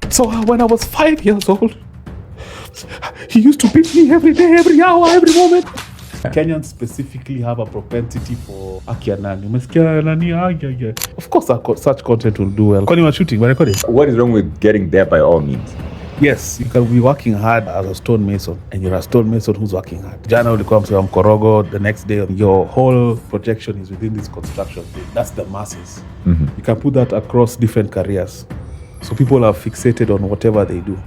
So when I was 5 years old, he used to beat me every day, every hour, every moment. Kenyans specifically have a propensity for akianani. Of course, such content will do well. When you are shooting, we're recording. What is wrong with getting there by all means? Yes, you can be working hard as a stonemason, and you're a stonemason who's working hard. Jana will come to Mkorogo, the next day, your whole projection is within this construction thing. That's the masses. Mm-hmm. You can put that across different careers. So people are fixated on whatever they do.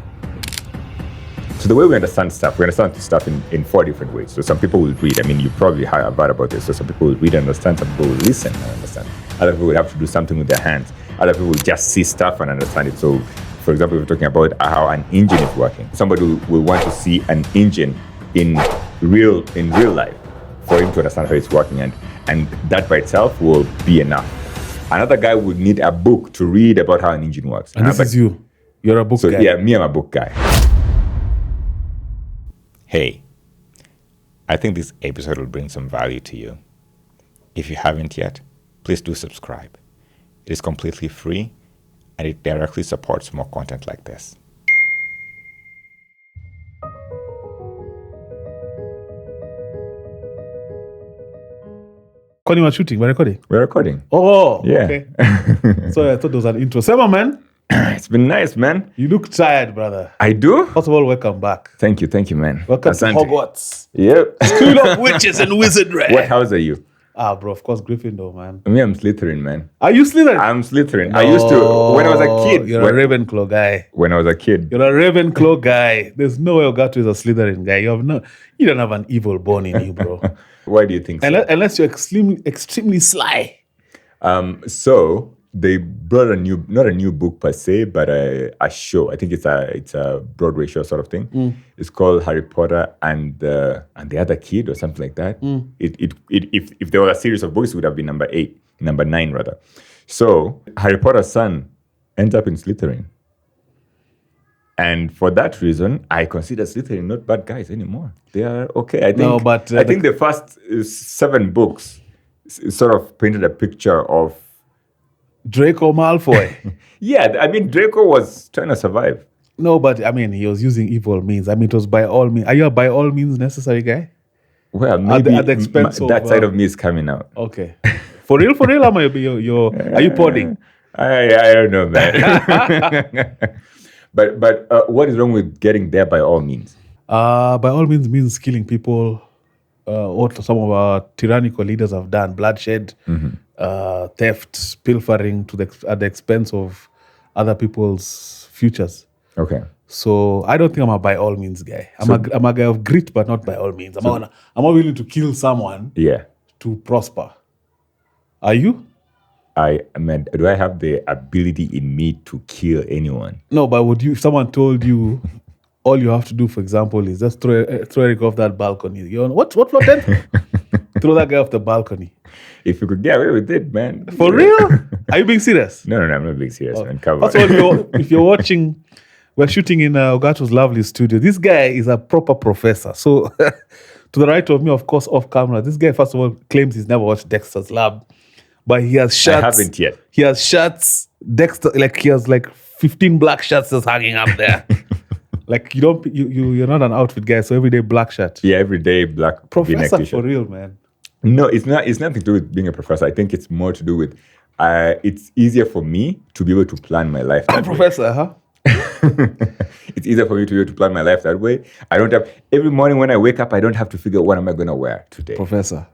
So the way we understand stuff in 4 different ways. So some people will read. I mean, you probably have heard about this. So some people will read and understand. Some people will listen and understand. Other people will have to do something with their hands. Other people will just see stuff and understand it. So, for example, we're talking about how an engine is working. Somebody will want to see an engine in real life for him to understand how it's working, and that by itself will be enough. Another guy would need a book to read about how an engine works. And this is you. You're a book guy. Yeah, me, I'm a book guy. Hey, I think this episode will bring some value to you. If you haven't yet, please do subscribe. It is completely free, and it directly supports more content like this. When you are shooting, we're recording. We're recording. Oh, Yeah. okay. So I thought there was an intro. Sema, man, It's been nice, man. you look tired, brother. I do? First of all, welcome back. Thank you, man. Welcome Asante. to Hogwarts. Yep. School of Witches and Wizardry. What house are you? Bro, of course, Gryffindor, man. Me, I'm Slytherin, man. Are you Slytherin? I'm Slytherin. I used to, when I was a kid. You're a Ravenclaw guy. When I was a kid. You're a Ravenclaw guy. There's no way Ogato is a Slytherin guy. You don't have an evil bone in you, bro. Why do you think so? Unless you're extremely sly. So they brought not a new book per se, but a show. I think it's a Broadway show sort of thing. It's called Harry Potter and the Other Kid or something like that. If there was a series of books, it would have been number 9 rather. So Harry Potter's son ends up in Slytherin. And for that reason, I consider Slytherin not bad guys anymore. They are okay. I think the first 7 books sort of painted a picture of Draco Malfoy. Yeah, I mean, Draco was trying to survive. No, but I mean, he was using evil means. I mean, it was by all means. Are you a by all means necessary guy? Well, maybe at the expense that side of me is coming out. Okay. For real, are you podding? I don't know, man. But what is wrong with getting there by all means? By all means killing people. What some of our tyrannical leaders have done: bloodshed, theft, pilfering at the expense of other people's futures. Okay. So I don't think I'm a by all means guy. I'm a guy of grit, but not by all means. I'm not willing to kill someone. Yeah. To prosper. Are you? Do I have the ability in me to kill anyone? No, but if someone told you all you have to do, for example, is just throw Eric off that balcony. You're on what floor 10? Throw that guy off the balcony. If you could get away with it, man. For real? Are you being serious? No, I'm not being serious, man. Come on. If you're watching, we're shooting in Ogato's lovely studio. This guy is a proper professor. So to the right of me, of course, off camera, this guy, first of all, claims he's never watched Dexter's Lab. But he has shirts. I haven't yet. He has shirts. Dexter, he has 15 black shirts just hanging up there. You're not an outfit guy, so everyday black shirt. Yeah, everyday black professor t-shirt. For real, man. No, it's nothing to do with being a professor. I think it's more to do with it's easier for me to be able to plan my life that way. Professor, huh? It's easier for me to be able to plan my life that way. I don't have every morning when I wake up, I don't have to figure out what am I going to wear today. Professor.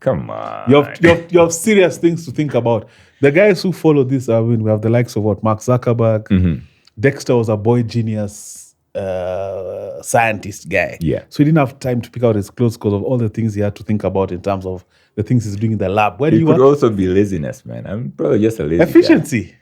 Come on. You have serious things to think about. The guys who follow this, I mean, we have the likes of Mark Zuckerberg. Mm-hmm. Dexter was a boy genius scientist guy. Yeah. So he didn't have time to pick out his clothes because of all the things he had to think about in terms of the things he's doing in the lab. It could also be laziness, man. I'm probably just a lazy efficiency.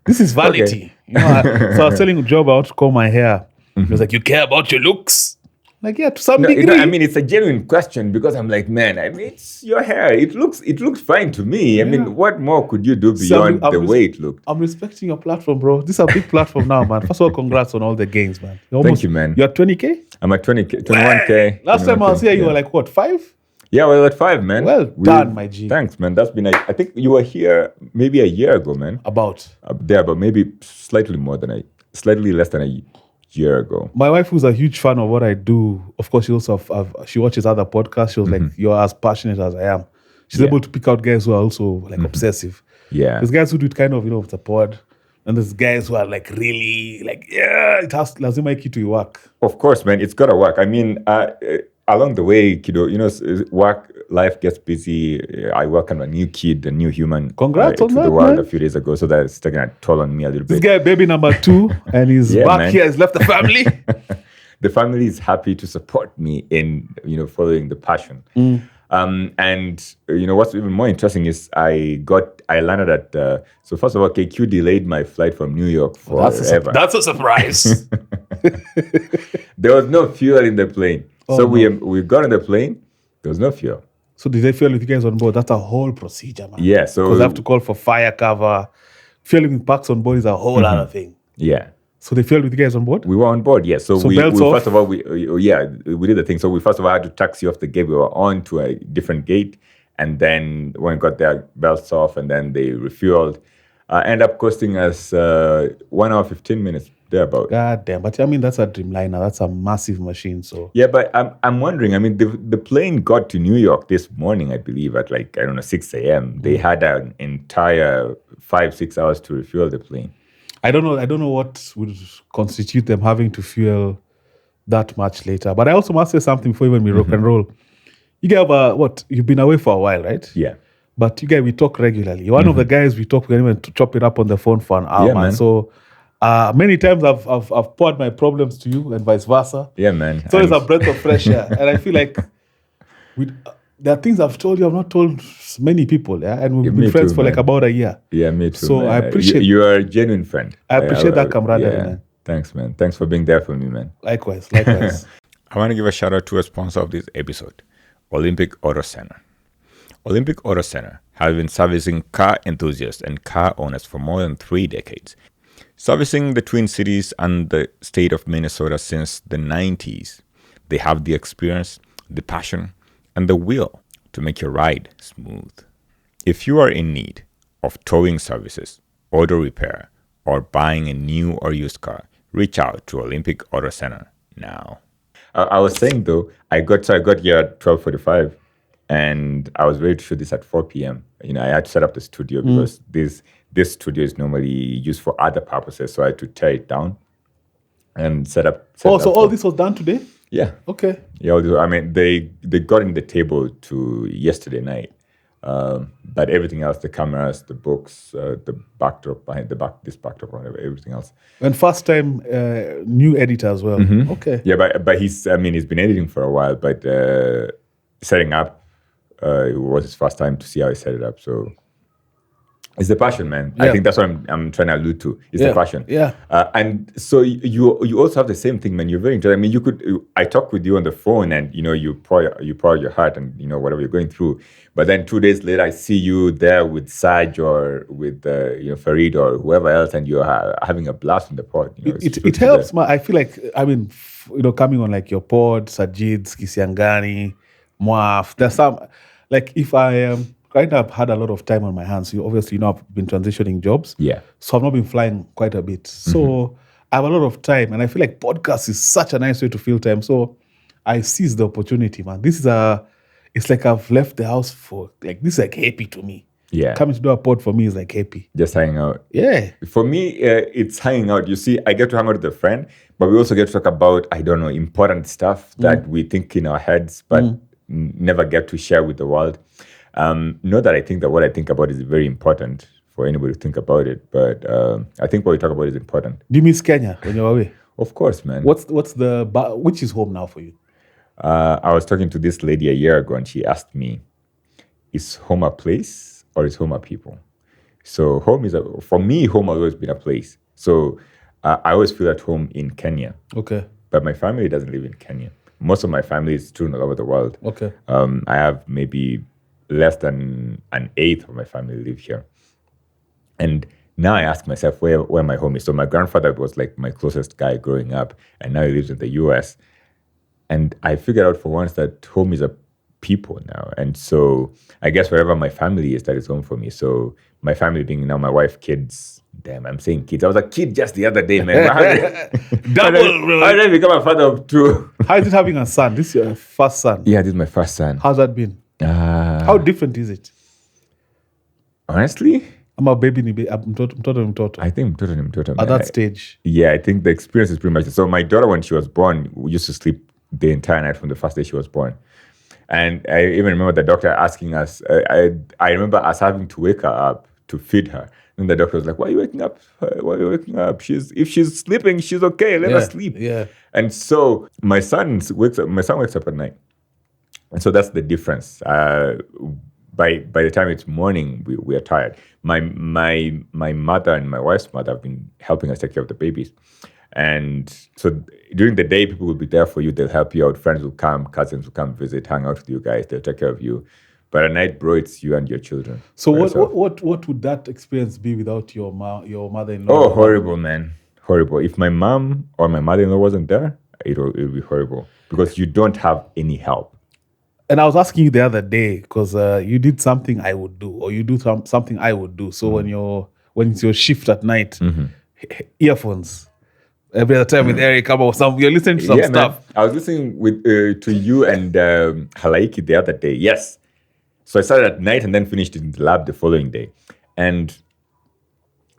This is vanity. Okay. So I was telling Job I want to comb my hair. Mm-hmm. He was like, "You care about your looks?" Like, yeah, to some degree. I mean, it's a genuine question because I'm like, man, I mean, it's your hair. It looks fine to me. I mean, what more could you do beyond the way it looked? I'm respecting your platform, bro. This is a big platform now, man. First of all, congrats on all the gains, man. Thank you, man. You're at 20K? I'm at 20K, 21K. Last time I was here, you were like, what, 5? Yeah, well, at 5, man. Well done, my G. Thanks, man. That's been, I think you were here maybe a year ago, man. About. There, but maybe slightly less than a year ago. My wife, who's a huge fan of what I do, of course, she also she watches other podcasts. She was like, "You're as passionate as I am." She's able to pick out guys who are also like obsessive. Yeah. There's guys who do it kind of, with a pod, and there's guys who are like really like, it has lazima hiki to work. Of course, man, it's gotta work. I mean, along the way, kiddo, life gets busy. I welcomed a new kid, a new human. Congrats on to that, the world man. a few days ago, so that's taking a toll on me a little This bit. guy, baby number 2, and he's back man. here. He's left the family. The family is happy to support me in following the passion. And what's even more interesting is I landed at so first of all, KQ delayed my flight from New York forever. That's a surprise. There was no fuel in the plane. We got on the plane, there was no fuel. So did they fuel with you guys on board? That's a whole procedure, man. Yeah, so because they have to call for fire cover. Fueling with packs on board is a whole other thing. Yeah. So they fueled with you guys on board? We were on board, yes. So we belts off? first of all, we did the thing. So we first of all had to taxi off the gate. We were on to a different gate. And then when we got their belts off and then they refueled, ended up costing us 1 hour, 15 minutes, thereabout. God damn. But I mean, that's a Dreamliner. That's a massive machine. So Yeah, but I'm wondering, I mean, the plane got to New York this morning, I believe, at 6 a.m. They had an entire 5-6 hours to refuel the plane. I don't know what would constitute them having to fuel that much later. But I also must say something before even we rock and roll. You guys you've been away for a while, right? Yeah. But you guys, we talk regularly. You're one of the guys we talk, we can even chop it up on the phone for an hour, Yeah, man. man. So many times I've poured my problems to you and vice versa. Yeah, man. It's always a breath of fresh air. And I feel like there are things I've told you I've not told many people, yeah? And we've been friends for man. about a year. Yeah, me too. So man. I appreciate you are a genuine friend. I appreciate that camaraderie, man. Thanks, man. Thanks for being there for me, man. Likewise. I want to give a shout out to a sponsor of this episode, Olympic Auto Center. Olympic Auto Center has been servicing car enthusiasts and car owners for more than 3 decades, servicing the Twin Cities and the state of Minnesota since the 90s. They have the experience, the passion, and the will to make your ride smooth. If you are in need of towing services, auto repair, or buying a new or used car, reach out to Olympic Auto Center now. I was saying though, I got here at 12:45, and I was ready to shoot this at 4 p.m. I had to set up the studio because this studio is normally used for other purposes, so I had to tear it down and set up. So all this was done today? Yeah. Okay. Yeah, I mean, they got in the table to yesterday night, but everything else, the cameras, the books, the backdrop behind this backdrop, whatever, everything else. And first time new editor as well. Okay. Yeah, but he's been editing for a while, but setting up it was his first time to see how he set it up. So it's the passion, man. Yeah. I think that's what I'm trying to allude to. It's the passion. Yeah. And so you also have the same thing, man. You're very interesting. I mean, I talk with you on the phone, and you pour your heart and whatever you're going through. But then 2 days later, I see you there with Saj or with Farid or whoever else, and you're having a blast in the pod. It helps, man. I feel like coming on like your pod, Sajid's, Kisiangani, Mwaf. There's some if I right now I've had a lot of time on my hands. Obviously, I've been transitioning jobs. Yeah. So I've not been flying quite a bit. So I have a lot of time, and I feel like podcast is such a nice way to fill time. So I seize the opportunity, man. It's like I've left the house for this is like happy to me. Yeah. Coming to do a pod for me is like happy. Just hanging out. Yeah. For me, it's hanging out. You see, I get to hang out with a friend, but we also get to talk about, important stuff that we think in our heads, but never get to share with the world. Not that I think that what I think about is very important for anybody to think about it, but I think what we talk about is important. Do you miss Kenya when you're away? Of course, man. Which is home now for you? I was talking to this lady a year ago, and she asked me, is home a place or is home a people? So for me, home has always been a place. So I always feel at home in Kenya. Okay. But my family doesn't live in Kenya. Most of my family is strewn all over the world. Okay. I have maybe less than an eighth of my family live here. And now I ask myself where my home is. So my grandfather was like my closest guy growing up, and now he lives in the US. And I figured out for once that home is a people now. And so I guess wherever my family is, that is home for me. So my family being now my wife, kids. Damn, I'm saying kids. I was a kid just the other day, man. Double. How did I become a father of two? How is it having a son? This is your first son. Yeah, this is my first son. How's that been? How different is it? Honestly, I'm a baby. I'm total. I think mtoto. At that stage. Yeah, I think the experience is pretty much. So my daughter, when she was born, we used to sleep the entire night from the first day she was born. And I even remember the doctor asking us, I remember us having to wake her up to feed her. And the doctor was like, why are you waking up? Why are you waking up? If she's sleeping, she's okay. Let her sleep. Yeah. And so my son wakes up at night. And so that's the difference. By the time it's morning, we are tired. My mother and my wife's mother have been helping us take care of the babies. And so during the day, people will be there for you. They'll help you out. Friends will come, cousins will come visit, hang out with you guys. They'll take care of you. But at night, bro, it's you and your children. So what would that experience be without your mother-in-law? Oh, horrible, man. Horrible. If my mom or my mother-in-law wasn't there, it would be horrible because you don't have any help. And I was asking you the other day because you did something I would do, or you do something I would do. So when it's your shift at night, earphones. Every other time with Eric, you're listening to some stuff. Man. I was listening to you and Halaiki the other day. Yes. So I started at night and then finished in the lab the following day. And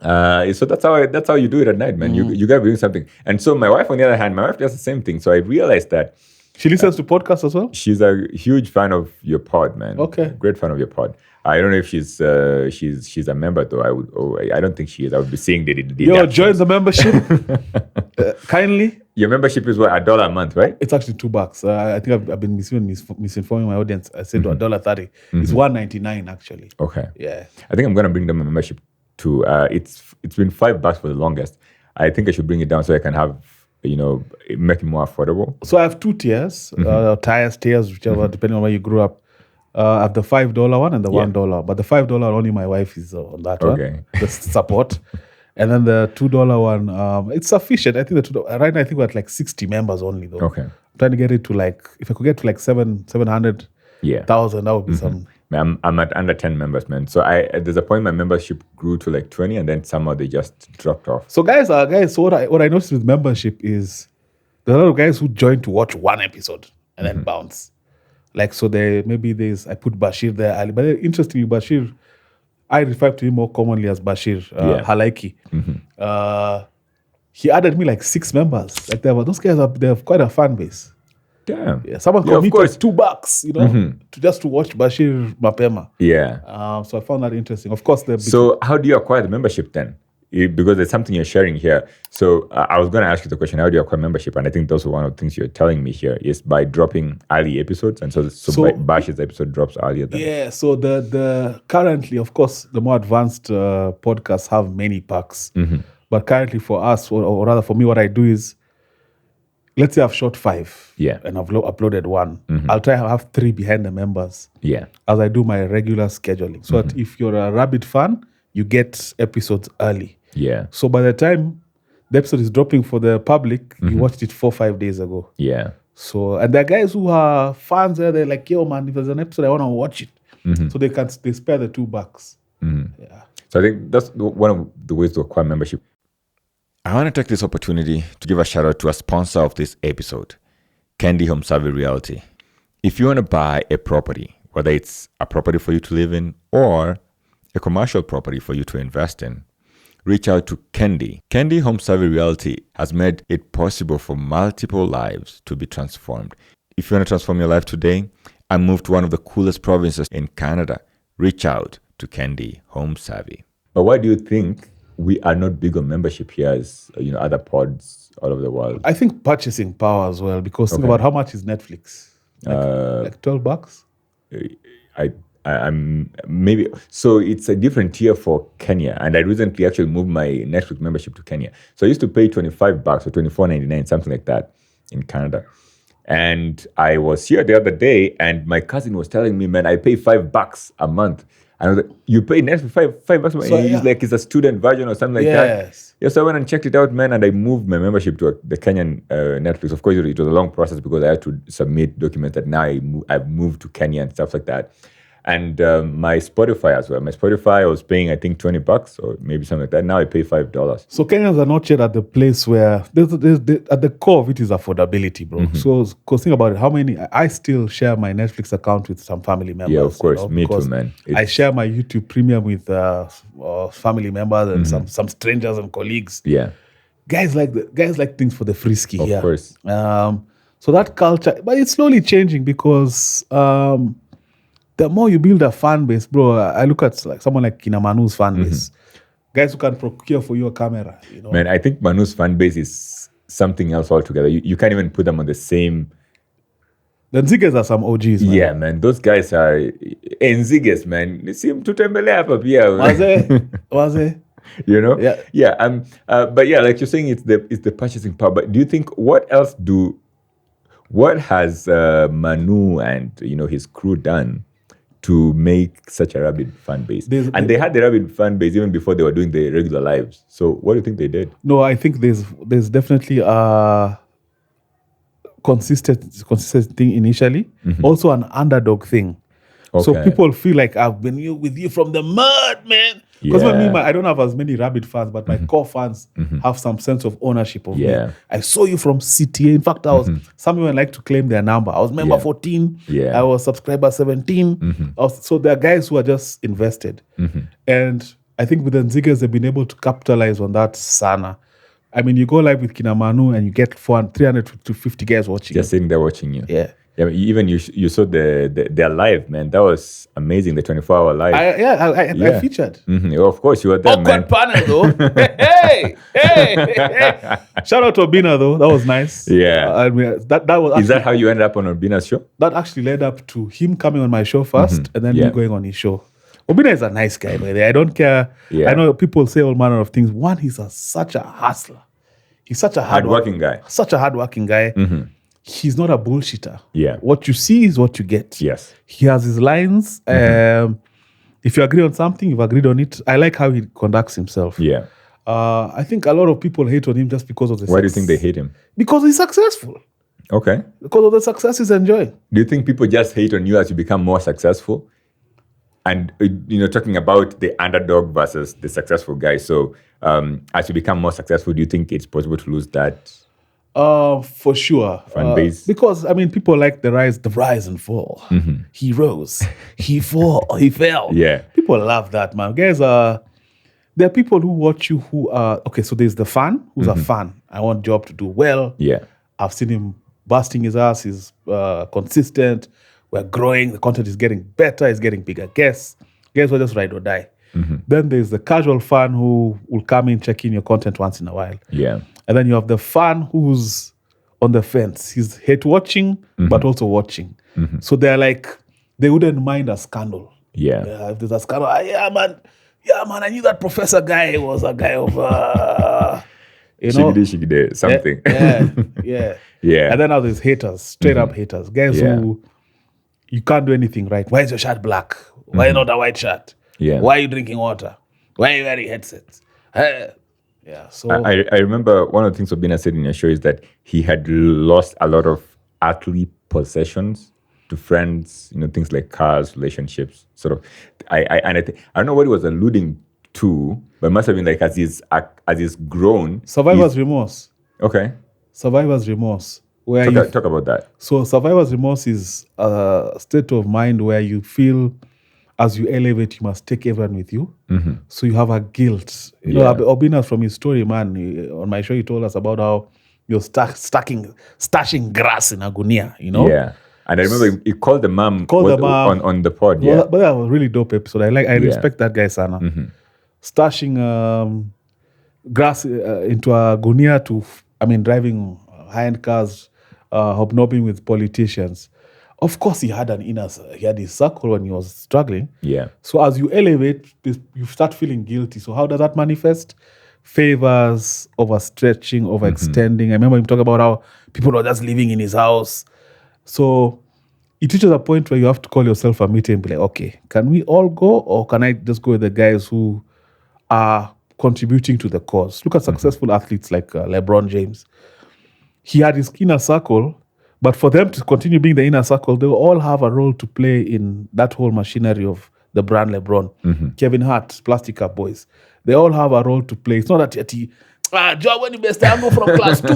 so that's how you do it at night, man. You gotta be doing something. And so my wife, on the other hand, my wife does the same thing. So I realized that she listens to podcasts as well. She's a huge fan of your pod, man. Okay, great fan of your pod. I don't know if she's a member though. I don't think she is. I would be seeing the Yo, join the membership kindly. Your membership is what, $1 a month, right? It's actually $2. I think I've been misinforming my audience. I said $1.30. It's $1.99 actually. Okay. Yeah. I think I'm gonna bring them a membership to. It's been $5 for the longest. I think I should bring it down so I can have, make it more affordable. So I have two tiers, tiers, whichever, depending on where you grew up. I have the $5 one and the $1. But the $5 only my wife is on that one. The support. And then the $2 one, it's sufficient. I think the $2 right now I think we're at like 60 members only though. Okay. I'm trying to get it to like, if I could get to like 700,000, that would be some. I'm at under 10 members, man. So there's a point my membership grew to like 20 and then somehow they just dropped off. So guys, so what I noticed with membership is there are a lot of guys who join to watch one episode and then bounce. Like, so I put Bashir there. But interestingly, Bashir, I refer to him more commonly as Bashir Halaiki. He added me like 6 members. Like those guys they have quite a fan base. Damn. Yeah, someone committed $2, to watch Bashir Mapema. Yeah. So I found that interesting. Of course, so how do you acquire the membership then? Because there's something you're sharing here. So I was going to ask you the question, how do you acquire membership? And I think those are one of the things you're telling me here is by dropping early episodes. And so Bash's episode drops earlier than. Yeah, so the currently, of course, the more advanced podcasts have many packs. But currently for us, or rather for me, what I do is, let's say I've shot 5 and I've uploaded 1. I'll try to have 3 behind the members as I do my regular scheduling. So that if you're a Rabbit fan, you get episodes early. Yeah. So by the time the episode is dropping for the public, you watched it 4-5 days ago. Yeah. So, and there are guys who are fans there, they're like, yo man, if there's an episode, I want to watch it. So they spare the $2. Yeah. So I think that's one of the ways to acquire membership. I want to take this opportunity to give a shout out to a sponsor of this episode, Candy Home Survey Realty. If you want to buy a property, whether it's a property for you to live in or a commercial property for you to invest in, reach out to Candy. Candy Home Survey Realty has made it possible for multiple lives to be transformed. If you want to transform your life today and move to one of the coolest provinces in Canada, reach out to Candy Home Survey. But why do you think we are not big on membership here as other pods all over the world? I think purchasing power as well, because think about how much is Netflix? Like $12? I'm maybe so it's a different tier for Kenya, and I recently actually moved my Netflix membership to Kenya. So I used to pay $25 or $24.99, something like that, in Canada. And I was here the other day, and my cousin was telling me, "Man, I pay $5 a month." And I was like, you pay Netflix $5 a month? So, And he's like, it's a student version or something like that. Yes. Yeah, so I went and checked it out, man, and I moved my membership to the Kenyan Netflix. Of course, it was a long process because I had to submit documents that now I've moved to Kenya and stuff like that. And my Spotify as well. My Spotify, I was paying, I think, $20 or maybe something like that. Now I pay $5. So Kenyans are not yet at the place where there's at the core of it is affordability, bro. So, cause think about it. How many? I still share my Netflix account with some family members. Yeah, of course. Me too, because man. I share my YouTube Premium with family members and some strangers and colleagues. Yeah, Guys like things for the frisky. of course. So that culture, but it's slowly changing because the more you build a fan base, bro. I look at like someone like Kinamanu's fan base. Guys who can procure for you a camera, you know. Man, I think Manu's fan base is something else altogether. You can't even put them on the same. The Nziges are some OGs, man. Yeah, man. Those guys are Nziges, man. They seem to tembelea up here. Was it? You know? Yeah. Yeah. But yeah, like you're saying, it's the purchasing power. But do you think what has Manu and his crew done to make such a rabid fan base? They had the rabid fan base even before they were doing the regular lives. So what do you think they did? No, I think there's definitely a consistent thing initially. Also an underdog thing. Okay. So people feel like I've been with you from the mud, man. Because I don't have as many rabid fans, but my core fans have some sense of ownership of me. I saw you from CTA. In fact, some even like to claim their number. I was member 14. I was subscriber 17. So there are guys who are just invested. And I think with the Nzigas, they've been able to capitalize on that sana. I mean, you go live with Kinamanu and you get 300 to 50 guys watching. Just sitting there watching you. Yeah. Yeah, even you saw their live, man. That was amazing. The 24-hour live. I featured. Of course, you were there, man. Awkward panel, though. hey. Shout out to Obina, though. That was nice. Yeah. That was. Actually, is that how you ended up on Obina's show? That actually led up to him coming on my show first, and then me going on his show. Obina is a nice guy, by the way. I don't care. Yeah. I know people say all manner of things. One, he's such a hustler. He's such a hardworking guy. Such a hardworking guy. He's not a bullshitter. Yeah. What you see is what you get. Yes. He has his lines. If you agree on something, you've agreed on it. I like how he conducts himself. Yeah. I think a lot of people hate on him just because of the Why do you think they hate him? Because he's successful. Okay. Because of the success he's enjoying. Do you think people just hate on you as you become more successful? And, talking about the underdog versus the successful guy. So as you become more successful, do you think it's possible to lose that? For sure. Fan base. Because, people like the rise and fall. He rose. He fell. Yeah. People love that, man. Guys, there are people who watch you who are, okay, so there's the fan who's a fan. I want Job to do well. Yeah. I've seen him busting his ass. He's consistent. We're growing. The content is getting better. It's getting bigger. Guess what? Just ride or die. Then there's the casual fan who will come in, check in your content once in a while. Yeah. And then you have the fan who's on the fence. He's hate watching, but also watching. So they're like, they wouldn't mind a scandal. Yeah. If there's a scandal, yeah, man, I knew that professor guy was a guy of, Shigide, something. Yeah. Yeah. And then now there's haters, straight up haters. Guys who, you can't do anything right. Why is your shirt black? Why not a white shirt? Yeah. Why are you drinking water? Why are you wearing headsets? Yeah, so I remember one of the things Obina said in your show is that he had lost a lot of earthly possessions to friends, things like cars, relationships, sort of. I don't know what he was alluding to, but it must have been like as he's grown. Survivor's remorse. Okay. Survivor's remorse. Talk about that. So survivor's remorse is a state of mind where you feel as you elevate, you must take everyone with you. So you have a guilt. Obina from his story, man, on my show, he told us about how you're stashing grass in a gunia, Yeah. And I remember he called the mom on the pod. Yeah. But that was a really dope episode. I respect that guy, Sana. Stashing grass into a gunia driving high-end cars, hobnobbing with politicians. Of course, he had his circle when he was struggling. Yeah. So as you elevate, you start feeling guilty. So how does that manifest? Favors, overstretching, overextending. I remember him talking about how people are just living in his house. So it reaches a point where you have to call yourself a meeting and be like, okay, can we all go, or can I just go with the guys who are contributing to the cause? Look at successful athletes like LeBron James. He had his inner circle, but for them to continue being the inner circle, they all have a role to play in that whole machinery of the brand LeBron. Kevin Hart, Plastic Cup Boys. They all have a role to play. It's not that Joe, when you best I go from class 2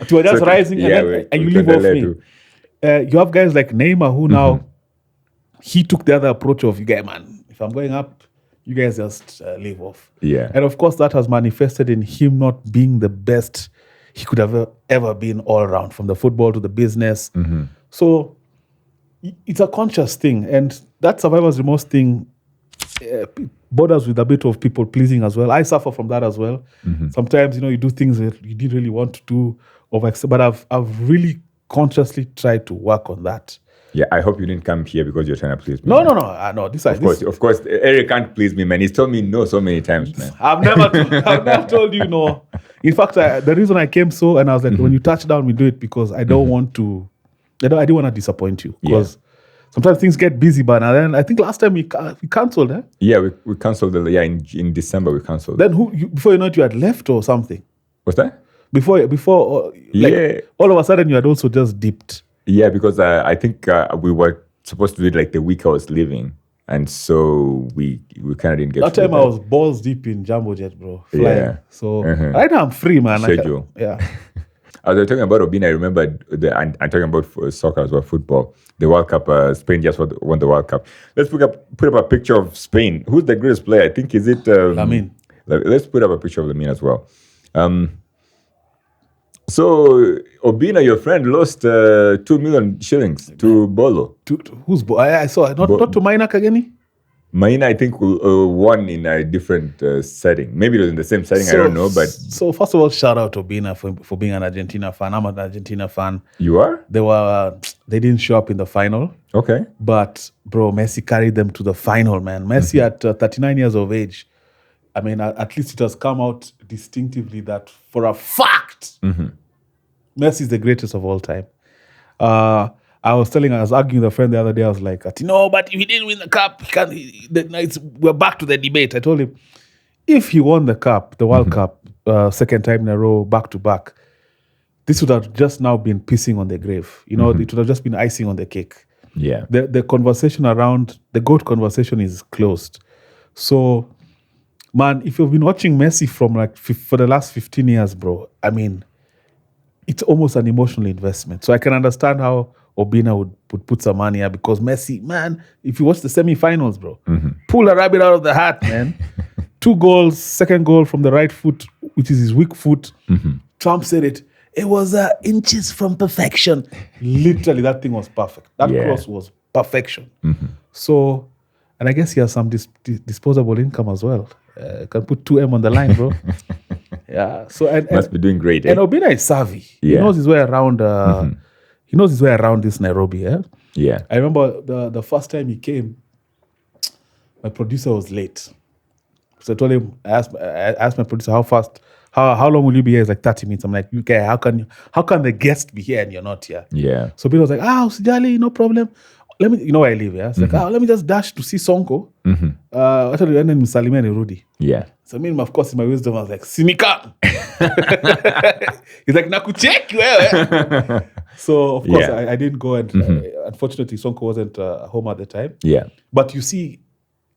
to we're just rising and you leave off me. You have guys like Neymar who now, he took the other approach of, you guys, man, if I'm going up, you guys just leave off. Yeah. And of course, that has manifested in him not being the best he could have ever been all around, from the football to the business. So it's a conscious thing. And that survivor's remorse thing borders with a bit of people pleasing as well. I suffer from that as well. Sometimes, you do things that you didn't really want to do, but I've really consciously tried to work on that. Yeah, I hope you didn't come here because you're trying to please me. No. Of course, Eric can't please me, man. He's told me no so many times, man. I've never told you no. In fact, the reason I came and I was like, when you touch down, we do it because I don't want to. I didn't want to disappoint you because sometimes things get busy, but then I think last time we cancelled, eh? Yeah, we cancelled. In December we cancelled. Then before you know it, you had left or something. What's that? Before, all of a sudden you had also just dipped. Yeah, because I think we were supposed to do it like the week I was leaving, and so we kind of didn't get. That time I was balls deep in Jumbo Jet, bro. Flying. Yeah. So right now I'm free, man. Schedule. Yeah. As I was talking about Obina, I remembered I'm talking about soccer as well, football. The World Cup, Spain just won the World Cup. Let's put up a picture of Spain. Who's the greatest player? I think, is it Lamine? Let's put up a picture of Lamine as well. So Obina, your friend, lost 2 million shillings to Bolo. Who's Bolo? I saw not to Maina Kageni. Maina, I think, won in a different setting. Maybe it was in the same setting. I don't know, but so first of all, shout out to Obina for being an Argentina fan. I'm an Argentina fan. You are? They didn't show up in the final. Okay, but bro, Messi carried them to the final, man. Messi at 39 years of age. I mean, at least it has come out distinctively that for a fact, Messi is the greatest of all time. I was arguing with a friend the other day. I was like, no, but if he didn't win the cup, we're back to the debate. I told him, if he won the cup, the World Cup, second time in a row, back to back, this would have just now been pissing on the grave. It would have just been icing on the cake. Yeah. The conversation around the GOAT conversation is closed. So, man, if you've been watching Messi from for the last 15 years, bro, I mean, it's almost an emotional investment. So I can understand how Obina would put some money here, because Messi, man, if you watch the semi-finals, bro, pull a rabbit out of the hat, man. 2 goals, second goal from the right foot, which is his weak foot. Trump said it was inches from perfection. Literally, that thing was perfect. That cross was perfection. So, and I guess he has some disposable income as well. Can put 2M on the line, bro. Yeah. So and must be doing great. And Obina is savvy. He knows his way around. He knows his way around this Nairobi. Yeah. I remember the first time he came, my producer was late. So I told him, I asked my producer, how long will you be here? It's like 30 minutes. I'm like, okay, how can the guest be here and you're not here? Yeah. So Obina was like, Usijali, no problem. Let me, where I live, yeah? It's like, let me just dash to see Sonko. I told you, and then Salimia and Rudy. Yeah. So of course, in my wisdom, I was like, Simika. He's like, nakucheck you. So, of course, I didn't go. And unfortunately, Sonko wasn't home at the time. Yeah. But you see,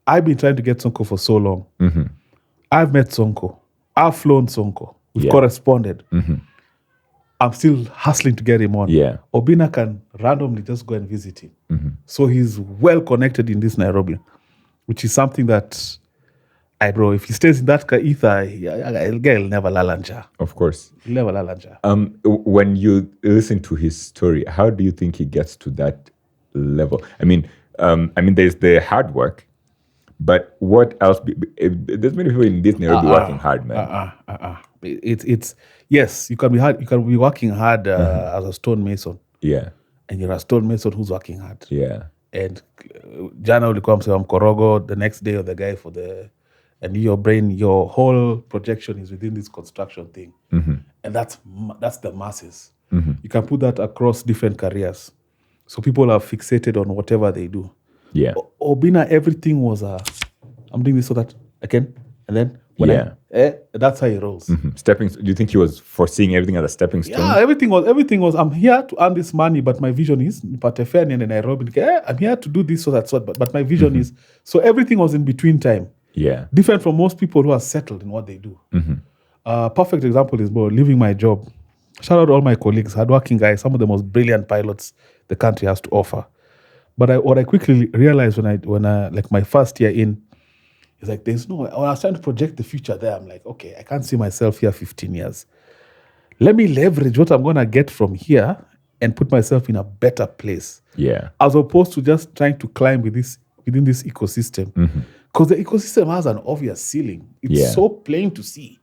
I've been trying to get Sonko for so long. I've met Sonko. I've flown Sonko. We've corresponded. I'm still hustling to get him on. Yeah. Obina can randomly just go and visit him. So he's well connected in this Nairobi, which is something that, bro, if he stays in that ether, he'll never lalanja. Of course. He'll never lalanja. When you listen to his story, how do you think he gets to that level? I mean, there's the hard work, but what else? There's many people in this Nairobi working hard, man. It's yes, you can be hard. You can be working hard as a stonemason. Yeah. And you're a stonemason who's working hard. Yeah. And Jana will come say, I'm Korogo, the next day, or the guy and your brain, your whole projection is within this construction thing. And that's the masses. You can put that across different careers. So people are fixated on whatever they do. Yeah. Obina, everything was I'm doing this so that I can, and then when that's how he rolls. Do you think he was foreseeing everything as a stepping stone? Yeah, everything was. I'm here to earn this money, but my vision is Patefeni and Nairobi. I'm here to do this so that's what. But my vision is so everything was in between time. Yeah. Different from most people who are settled in what they do. Perfect example is leaving my job. Shout out to all my colleagues, hardworking guys, some of the most brilliant pilots the country has to offer. But what I quickly realized when I like my first year in, is like there's no. When I was trying to project the future there, I'm like, okay, I can't see myself here 15 years. Let me leverage what I'm gonna get from here and put myself in a better place. Yeah. As opposed to just trying to climb within this ecosystem. Because the ecosystem has an obvious ceiling. It's so plain to see.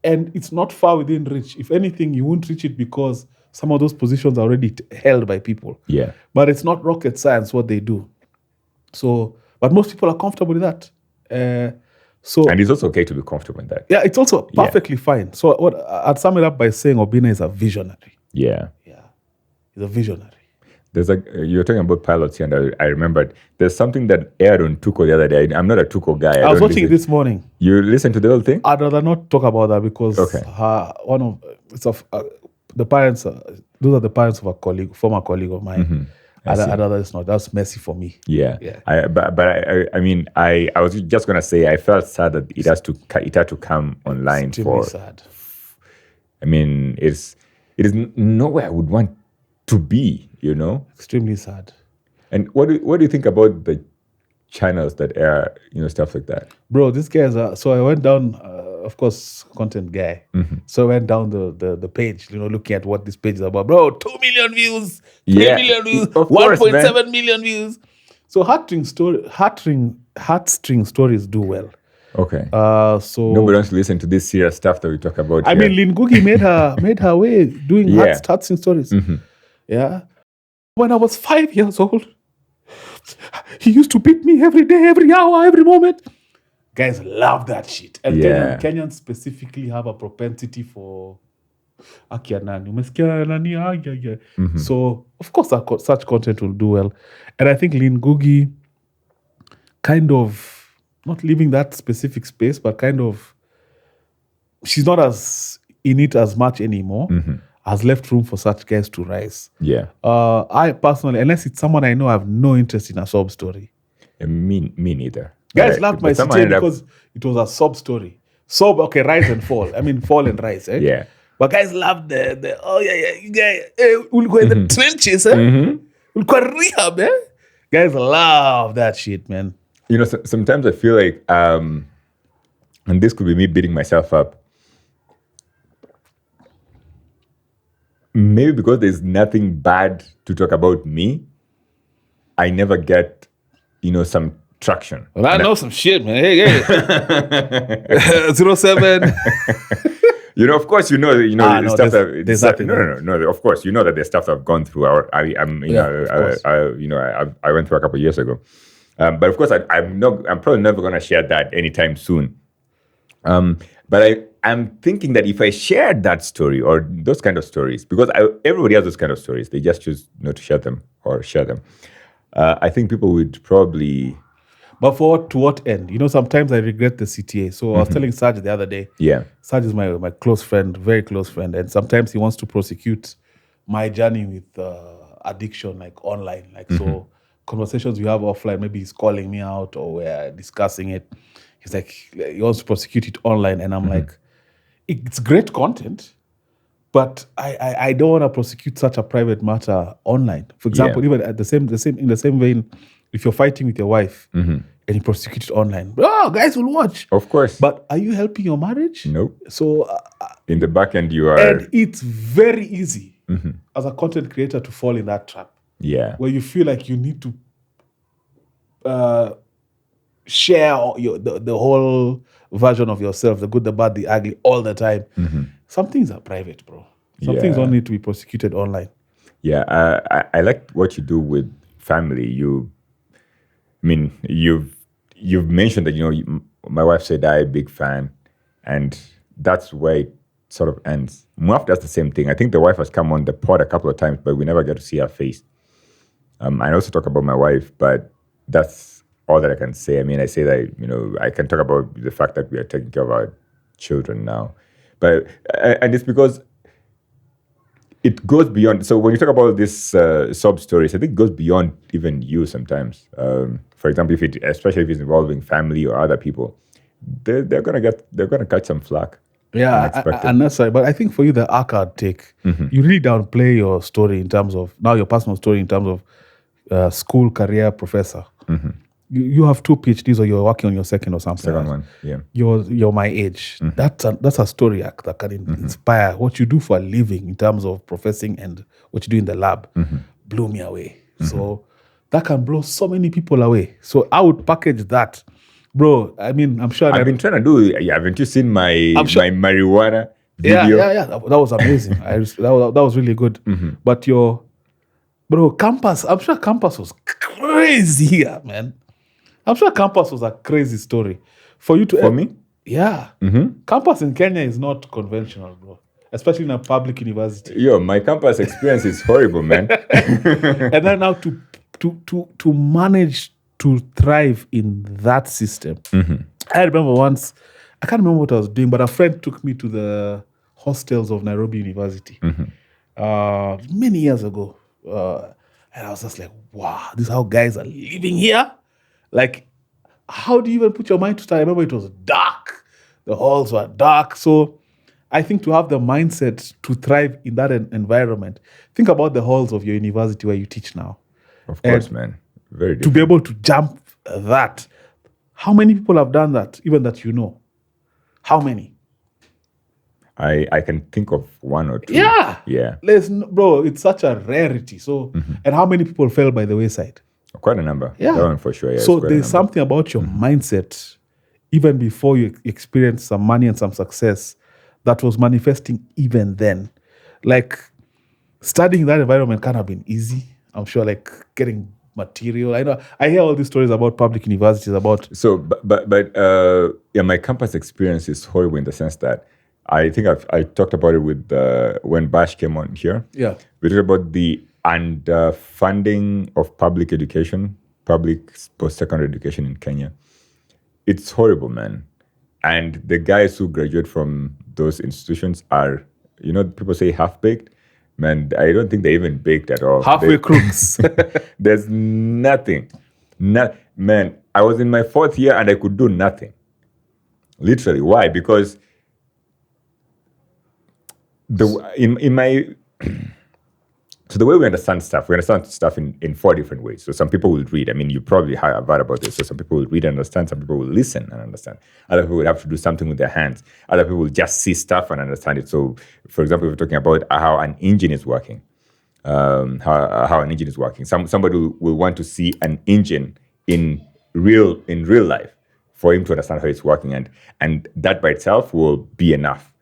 And it's not far within reach. If anything, you won't reach it because some of those positions are already held by people. Yeah. But it's not rocket science what they do. So, but most people are comfortable with that. And it's also okay to be comfortable in that. Yeah, it's also perfectly fine. So I'd sum it up by saying Obina is a visionary. Yeah. Yeah. He's a visionary. There's you're talking about pilots here, and I remembered there's something that aired on Tuko the other day. I'm not a Tuko guy. I was watching it this morning. You listened to the whole thing? I'd rather not talk about that because the parents, those are the parents of a former colleague of mine. I'd rather it's not. That's messy for me. Yeah. I was just gonna say I felt sad that it had to come online. Extremely sad. I mean, it is nowhere I would want to be, Extremely sad. And what do you think about the channels that air, stuff like that? Bro, these guys are. So I went down. Of course, content guy. So I went down the page, looking at what this page is about. Bro, 2 million views, 3 million views, 1.7 million views. So heartstring stories do well. Okay. So nobody wants to listen to this serious stuff that we talk about. I mean, Lin Ngugi made her way doing heartstring stories. Yeah. When I was 5 years old, he used to beat me every day, every hour, every moment. Guys love that shit. And Kenyans specifically have a propensity for Akianani. So, of course, such content will do well. And I think Lin Ngugi kind of, not leaving that specific space, but kind of, she's not as in it as much anymore, has left room for such guys to rise. Yeah. I personally, unless it's someone I know, I have no interest in a sob story. Me neither. Guys loved my CTA because it was a sob story. Rise and fall. I mean, fall and rise. Eh? Yeah. But guys loved you guys, we'll go in the trenches. We'll go rehab. Guys love that shit, man. Sometimes I feel like, and this could be me beating myself up, maybe because there's nothing bad to talk about me, I never get, some traction. Well, I know some shit, man. Hey. 07. Of course, stuff that there's nothing. No. Of course, that there's stuff that I've gone through. I went through a couple of years ago. But of course, I'm probably never going to share that anytime soon. But I'm thinking that if I shared that story or those kind of stories, because everybody has those kind of stories, they just choose not to share them or share them. I think people would probably. But to what end? Sometimes I regret the CTA. So I was telling Saj the other day. Yeah. Saj is my close friend, very close friend. And sometimes he wants to prosecute my journey with addiction, like online. Like, so conversations we have offline, maybe he's calling me out or we're discussing it. He's like, he wants to prosecute it online. And I'm like, it's great content, but I don't want to prosecute such a private matter online. For example, even at in the same vein, if you're fighting with your wife and you prosecute it online, guys will watch. Of course. But are you helping your marriage? No. So in the back end, you are. And it's very easy as a content creator to fall in that trap. Yeah. Where you feel like you need to share the whole version of yourself, the good, the bad, the ugly, all the time. Some things are private, bro. Some things don't need to be prosecuted online. Yeah, I like what you do with family. You've mentioned that my wife said I'm a big fan, and that's where it sort of ends. Muaf does the same thing. I think the wife has come on the pod a couple of times, but we never get to see her face. I also talk about my wife, but that's all that I can say. I mean, I say that, I can talk about the fact that we are taking care of our children now. But, and it's because it goes beyond. So when you talk about this sub stories, I think it goes beyond even you sometimes. For example, especially if it's involving family or other people, they're gonna catch some flack. Yeah, and that's right. But I think for you, the arc I'd take, you really downplay your story in terms of now your personal story in terms of school, career, professor. You have 2 PhDs or you're working on your second or something. Second one, yeah. You're my age. That's a story arc that can inspire what you do for a living in terms of professing and what you do in the lab. Blew me away. So that can blow so many people away. So I would package that. Bro, I mean, I'm sure I've been trying to do. Yeah, haven't you seen my marijuana video? Yeah. That was amazing. that was really good. But campus. I'm sure campus was crazy here, man. I'm sure campus was a crazy story for you to. For me, yeah. Campus in Kenya is not conventional, bro. Especially in a public university. Yo, my campus experience is horrible, man. And then now to manage to thrive in that system. I remember once, I can't remember what I was doing, but a friend took me to the hostels of Nairobi University many years ago. And I was just like, wow, this is how guys are living here? Like, how do you even put your mind to start? I remember it was dark. The halls were dark. So I think to have the mindset to thrive in that environment, think about the halls of your university where you teach now. Of course, man. Very different. To be able to jump that. How many people have done that, even that you know? How many? I can think of 1 or 2. Yeah. Bro, it's such a rarity. So, and how many people fell by the wayside? Quite a number. Yeah. That one for sure. Yeah, so there's something about your mindset, even before you experience some money and some success, that was manifesting even then. Like, studying that environment can't have been easy. I'm sure, like, getting material. I know. I hear all these stories about public universities about. So, but my campus experience is horrible in the sense that I think I talked about it with when Bash came on here. Yeah, we talked about the underfunding of public education, public post-secondary education in Kenya. It's horrible, man. And the guys who graduate from those institutions are, people say half-baked. Man, I don't think they even baked at all. Halfway crooks. There's nothing. Man, I was in my 4th year and I could do nothing. Literally. Why? Because in my So the way we understand stuff in 4 different ways. So some people will read. I mean, you probably have heard about this. So some people will read and understand. Some people will listen and understand. Other people will have to do something with their hands. Other people will just see stuff and understand it. So, for example, if we're talking about how an engine is working, how an engine is working. Somebody will want to see an engine in real life for him to understand how it's working, and that by itself will be enough.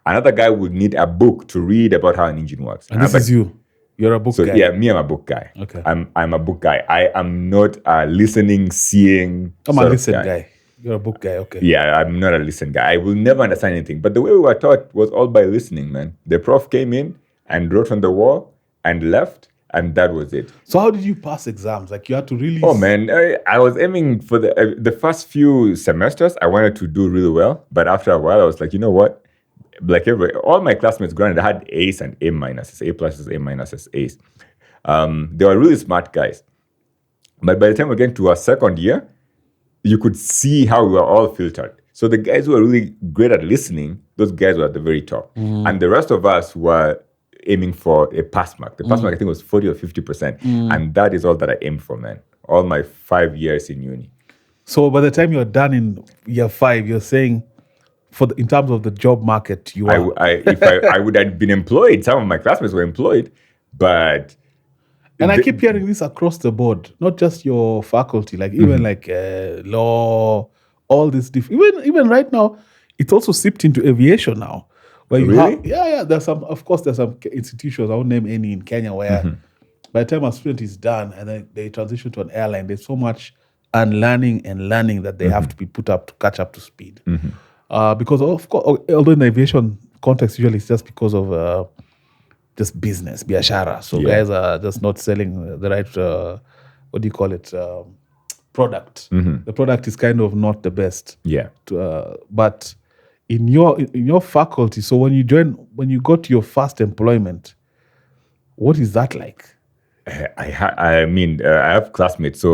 Another guy would need a book to read about how an engine works. And this is you. You're a book guy. Yeah, me, I'm a book guy. Okay. I'm a book guy. I am not a listening, seeing. I'm a listen guy. You're a book guy, okay. Yeah, I'm not a listen guy. I will never understand anything. But the way we were taught was all by listening, man. The prof came in and wrote on the wall and left, and that was it. So how did you pass exams? Like, you had to really... Oh, man, I was aiming for the first few semesters. I wanted to do really well. But after a while, I was like, you know what? Like all my classmates, granted, had A's and A minuses, A pluses, A minuses, A's. They were really smart guys. But by the time we get to our second year, you could see how we were all filtered. So the guys who were really great at listening, those guys were at the very top. And the rest of us were aiming for a pass mark. The pass mark, I think, was 40 or 50%. And that is all that I aimed for, man. All my 5 years in uni. So by the time you're done in year 5, you're saying... in terms of the job market, you are... If I would have been employed, some of my classmates were employed, but... And I keep hearing this across the board, not just your faculty, like even like law, all this different... Even right now, it's also seeped into aviation now. Where you really? Have, there's some institutions, I won't name any in Kenya, where by the time a student is done and then they transition to an airline, there's so much unlearning and learning that they have to be put up to catch up to speed. Because of course, although in the aviation context, usually it's just because of just business, biashara. So Yeah. guys are just not selling the right, what do you call it, product. The product is kind of not the best. Yeah. But in your faculty, so when you got your first employment, what is that like? I mean, I have classmates. So,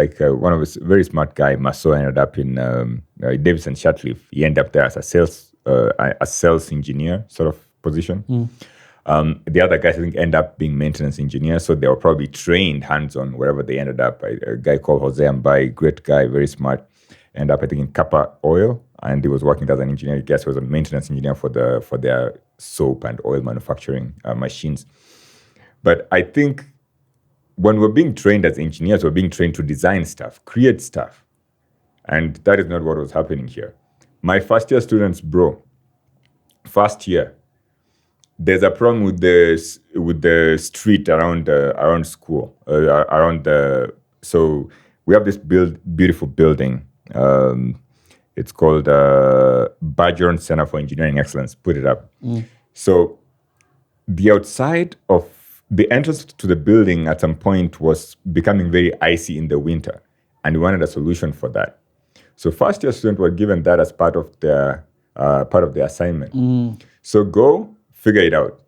like one of us, very smart guy, Maso, ended up in Davidson Shatcliffe. He ended up there as a sales engineer sort of position. The other guys, I think, end up being maintenance engineers. So they were probably trained hands-on wherever they ended up. A guy called Jose Ambai, great guy, very smart, ended up, I think, in Kappa Oil, and he was working as an engineer. I guess he was a maintenance engineer for their soap and oil manufacturing machines. But I think when we're being trained as engineers, we're being trained to design stuff, create stuff. And that is not what was happening here. My first year students, first year, there's a problem with the street around school, so we have this beautiful building. It's called Bajon Center for Engineering Excellence. Put it up. So the outside of the entrance to the building at some point was becoming very icy in the winter, and we wanted a solution for that. So first year students were given that as part of their assignment. So go figure it out,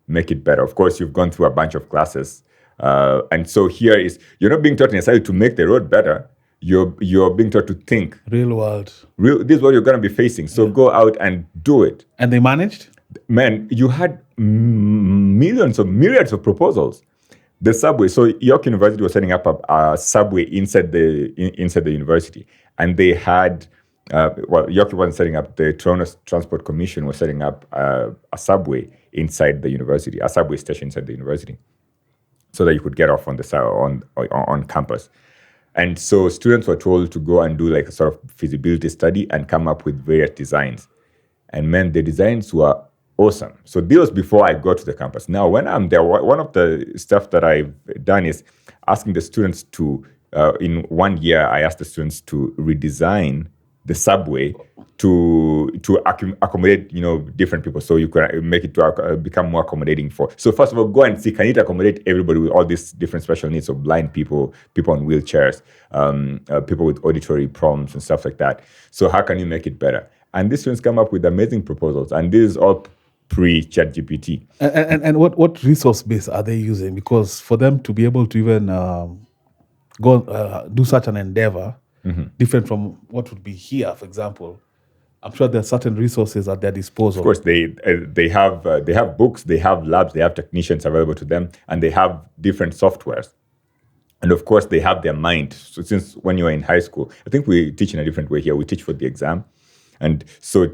make it better. Of course, you've gone through a bunch of classes, and so here is you're not being taught necessarily to make the road better. You're being taught to think. Real world. This is what you're going to be facing. So go out and do it. And they managed? Man, you had myriads of proposals. The subway. So York University was setting up a subway inside the university, and they had. York wasn't setting up. The Toronto Transport Commission was setting up a subway inside the university, a subway station inside the university, so that you could get off on campus. And so students were told to go and do like a sort of feasibility study and come up with various designs. And man, the designs were awesome. So this was before I got to the campus. Now, when I'm there, one of the stuff that I've done is asking the students to, in 1 year, I asked the students to redesign the subway to accommodate, different people. So you can make it to become more accommodating for. So first of all, go and see, can it accommodate everybody with all these different special needs? So blind people, people on wheelchairs, people with auditory problems and stuff like that. So how can you make it better? And these students come up with amazing proposals. And this is all pre-ChatGPT. And what resource base are they using? Because for them to be able to even go do such an endeavor, different from what would be here, for example, I'm sure there are certain resources at their disposal. Of course, they have books, they have labs, they have technicians available to them, and they have different softwares. And of course, they have their mind. So since when you're in high school, I think we teach in a different way here. We teach for the exam. And so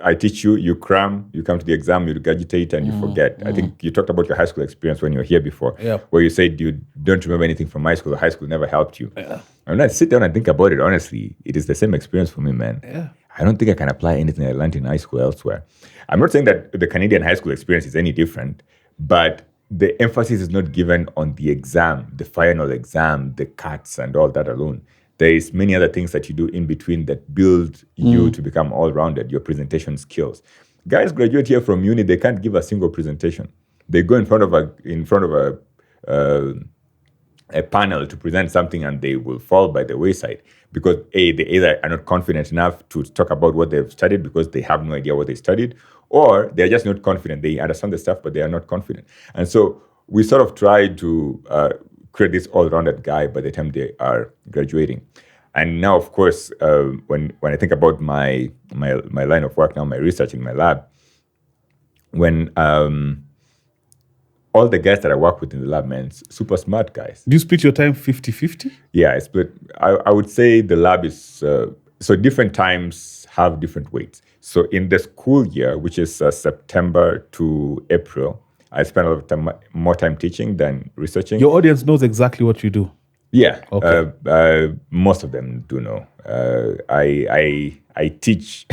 I teach you, you cram, you come to the exam, you regurgitate, and you forget. I think you talked about your high school experience when you were here before, where you said you don't remember anything from high school. High school never helped you. Yeah. And I sit down and think about it, honestly, it is the same experience for me, man. Yeah. I don't think I can apply anything I learned in high school elsewhere. I'm not saying that the Canadian high school experience is any different, but the emphasis is not given on the exam, the final exam, the cuts and all that alone. There is many other things that you do in between that build you to become all-rounded, your presentation skills. Guys graduate here from uni, they can't give a single presentation. They go in front of a panel to present something, and they will fall by the wayside because they either are not confident enough to talk about what they've studied because they have no idea what they studied, or they're just not confident. They understand the stuff, but they are not confident. And so we sort of try to create this all-rounded guy by the time they are graduating. And now, of course, when I think about my line of work now, my research in my lab, when all the guys that I work with in the lab, man, super smart guys. Do you split your time 50-50? Yeah, I split. I would say the lab is, so different times have different weights. So in the school year, which is September to April, I spend a lot of time, more time teaching than researching. Your audience knows exactly what you do. Yeah, okay. Most of them do know. I teach.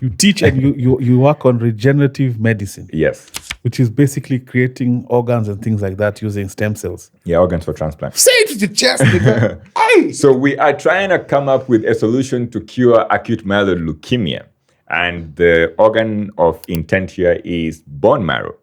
You teach and you work on regenerative medicine. Yes. Which is basically creating organs and things like that using stem cells. Yeah, organs for transplant. Say it with your chest, nigga. Hey! So we are trying to come up with a solution to cure acute myeloid leukemia. And the organ of intent here is bone marrow.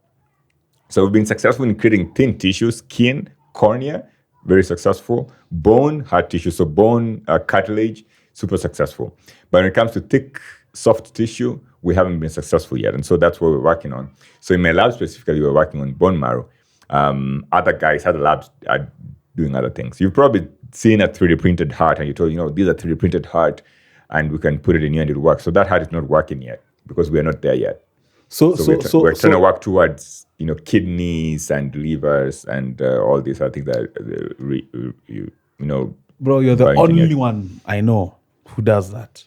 So we've been successful in creating thin tissue, skin, cornea, very successful. Bone, hard tissue, so bone, cartilage, super successful. But when it comes to thick, soft tissue, we haven't been successful yet. And so that's what we're working on. So in my lab specifically, we're working on bone marrow. Other labs are doing other things. You've probably seen a 3D printed heart and you told, these are 3D printed heart and we can put it in here and it'll work. So that heart is not working yet because we are not there yet. So we're trying to work towards, kidneys and livers and all these other things that, Bro, you're the only one I know who does that.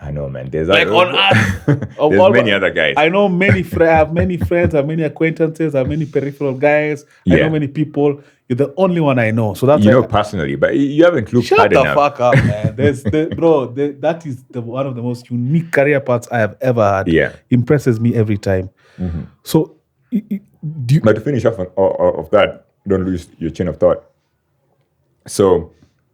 I know, man. There's on Earth. There's many other guys. I know I have many friends, I have many acquaintances, I have many peripheral guys. I know many people. You're the only one I know. So that's personally, but you haven't looked hard enough. Shut the fuck up, man. That is one of the most unique career paths I have ever had. Yeah. Impresses me every time. Mm-hmm. So, but to finish off of that, don't lose your chain of thought. So,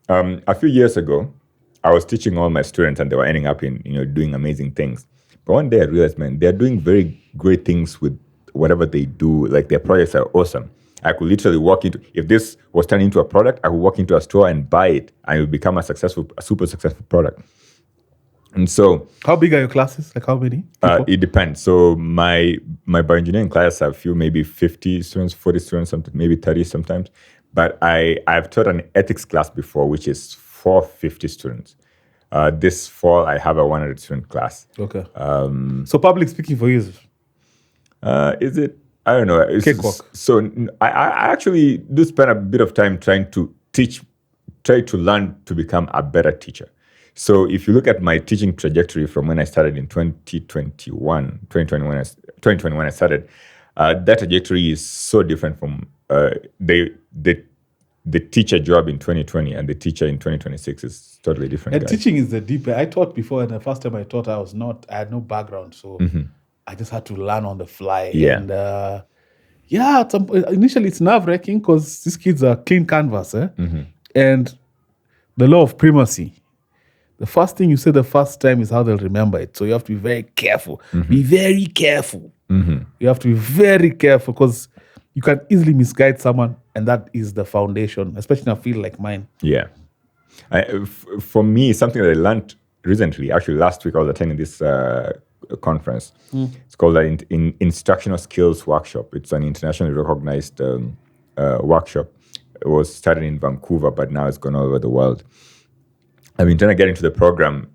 a few years ago, I was teaching all my students and they were ending up in, doing amazing things. But one day I realized, man, they're doing very great things with whatever they do. Like their projects are awesome. I could literally if this was turned into a product, I could walk into a store and buy it and it would become a super successful product. And so... How big are your classes? Like how many? It depends. So my bioengineering class have maybe 50 students, 40 students, something, maybe 30 sometimes. But I've taught an ethics class before, which is 450 students. This fall, I have a 100 student class. Okay. So public speaking for you is it? I don't know. Cakewalk. So I actually do spend a bit of time trying to learn to become a better teacher. So if you look at my teaching trajectory from when I started in 2020 when I started, that trajectory is so different from the teacher job in 2020 and the teacher in 2026 is totally different. And teaching is the deeper. I taught before, and the first time I taught, I had no background, so I just had to learn on the fly. Yeah. And initially it's nerve-wracking because these kids are clean canvas, and the law of primacy. The first thing you say the first time is how they'll remember it. So you have to be very careful. Be very careful. You have to be very careful because you can easily misguide someone, and that is the foundation, especially in a field like mine. Yeah. For me, something that I learned recently, actually last week I was attending this conference. It's called the Instructional Skills Workshop. It's an internationally recognized workshop. It was started in Vancouver, but now it's gone all over the world. I've been trying to get into the program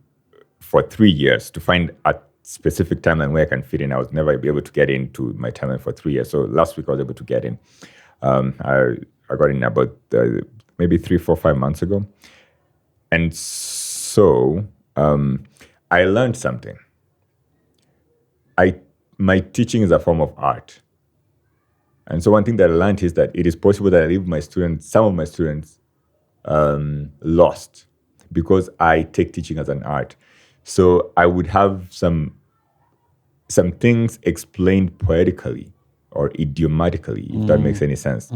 for 3 years to find a specific timeline where I can fit in. I was never able to get into my timeline for 3 years. So last week I was able to get in. I got in about maybe 3, 4, 5 months ago. And so I learned something. My teaching is a form of art. And so one thing that I learned is that it is possible that I leave some of my students lost because I take teaching as an art. So I would have some things explained poetically or idiomatically, if that makes any sense,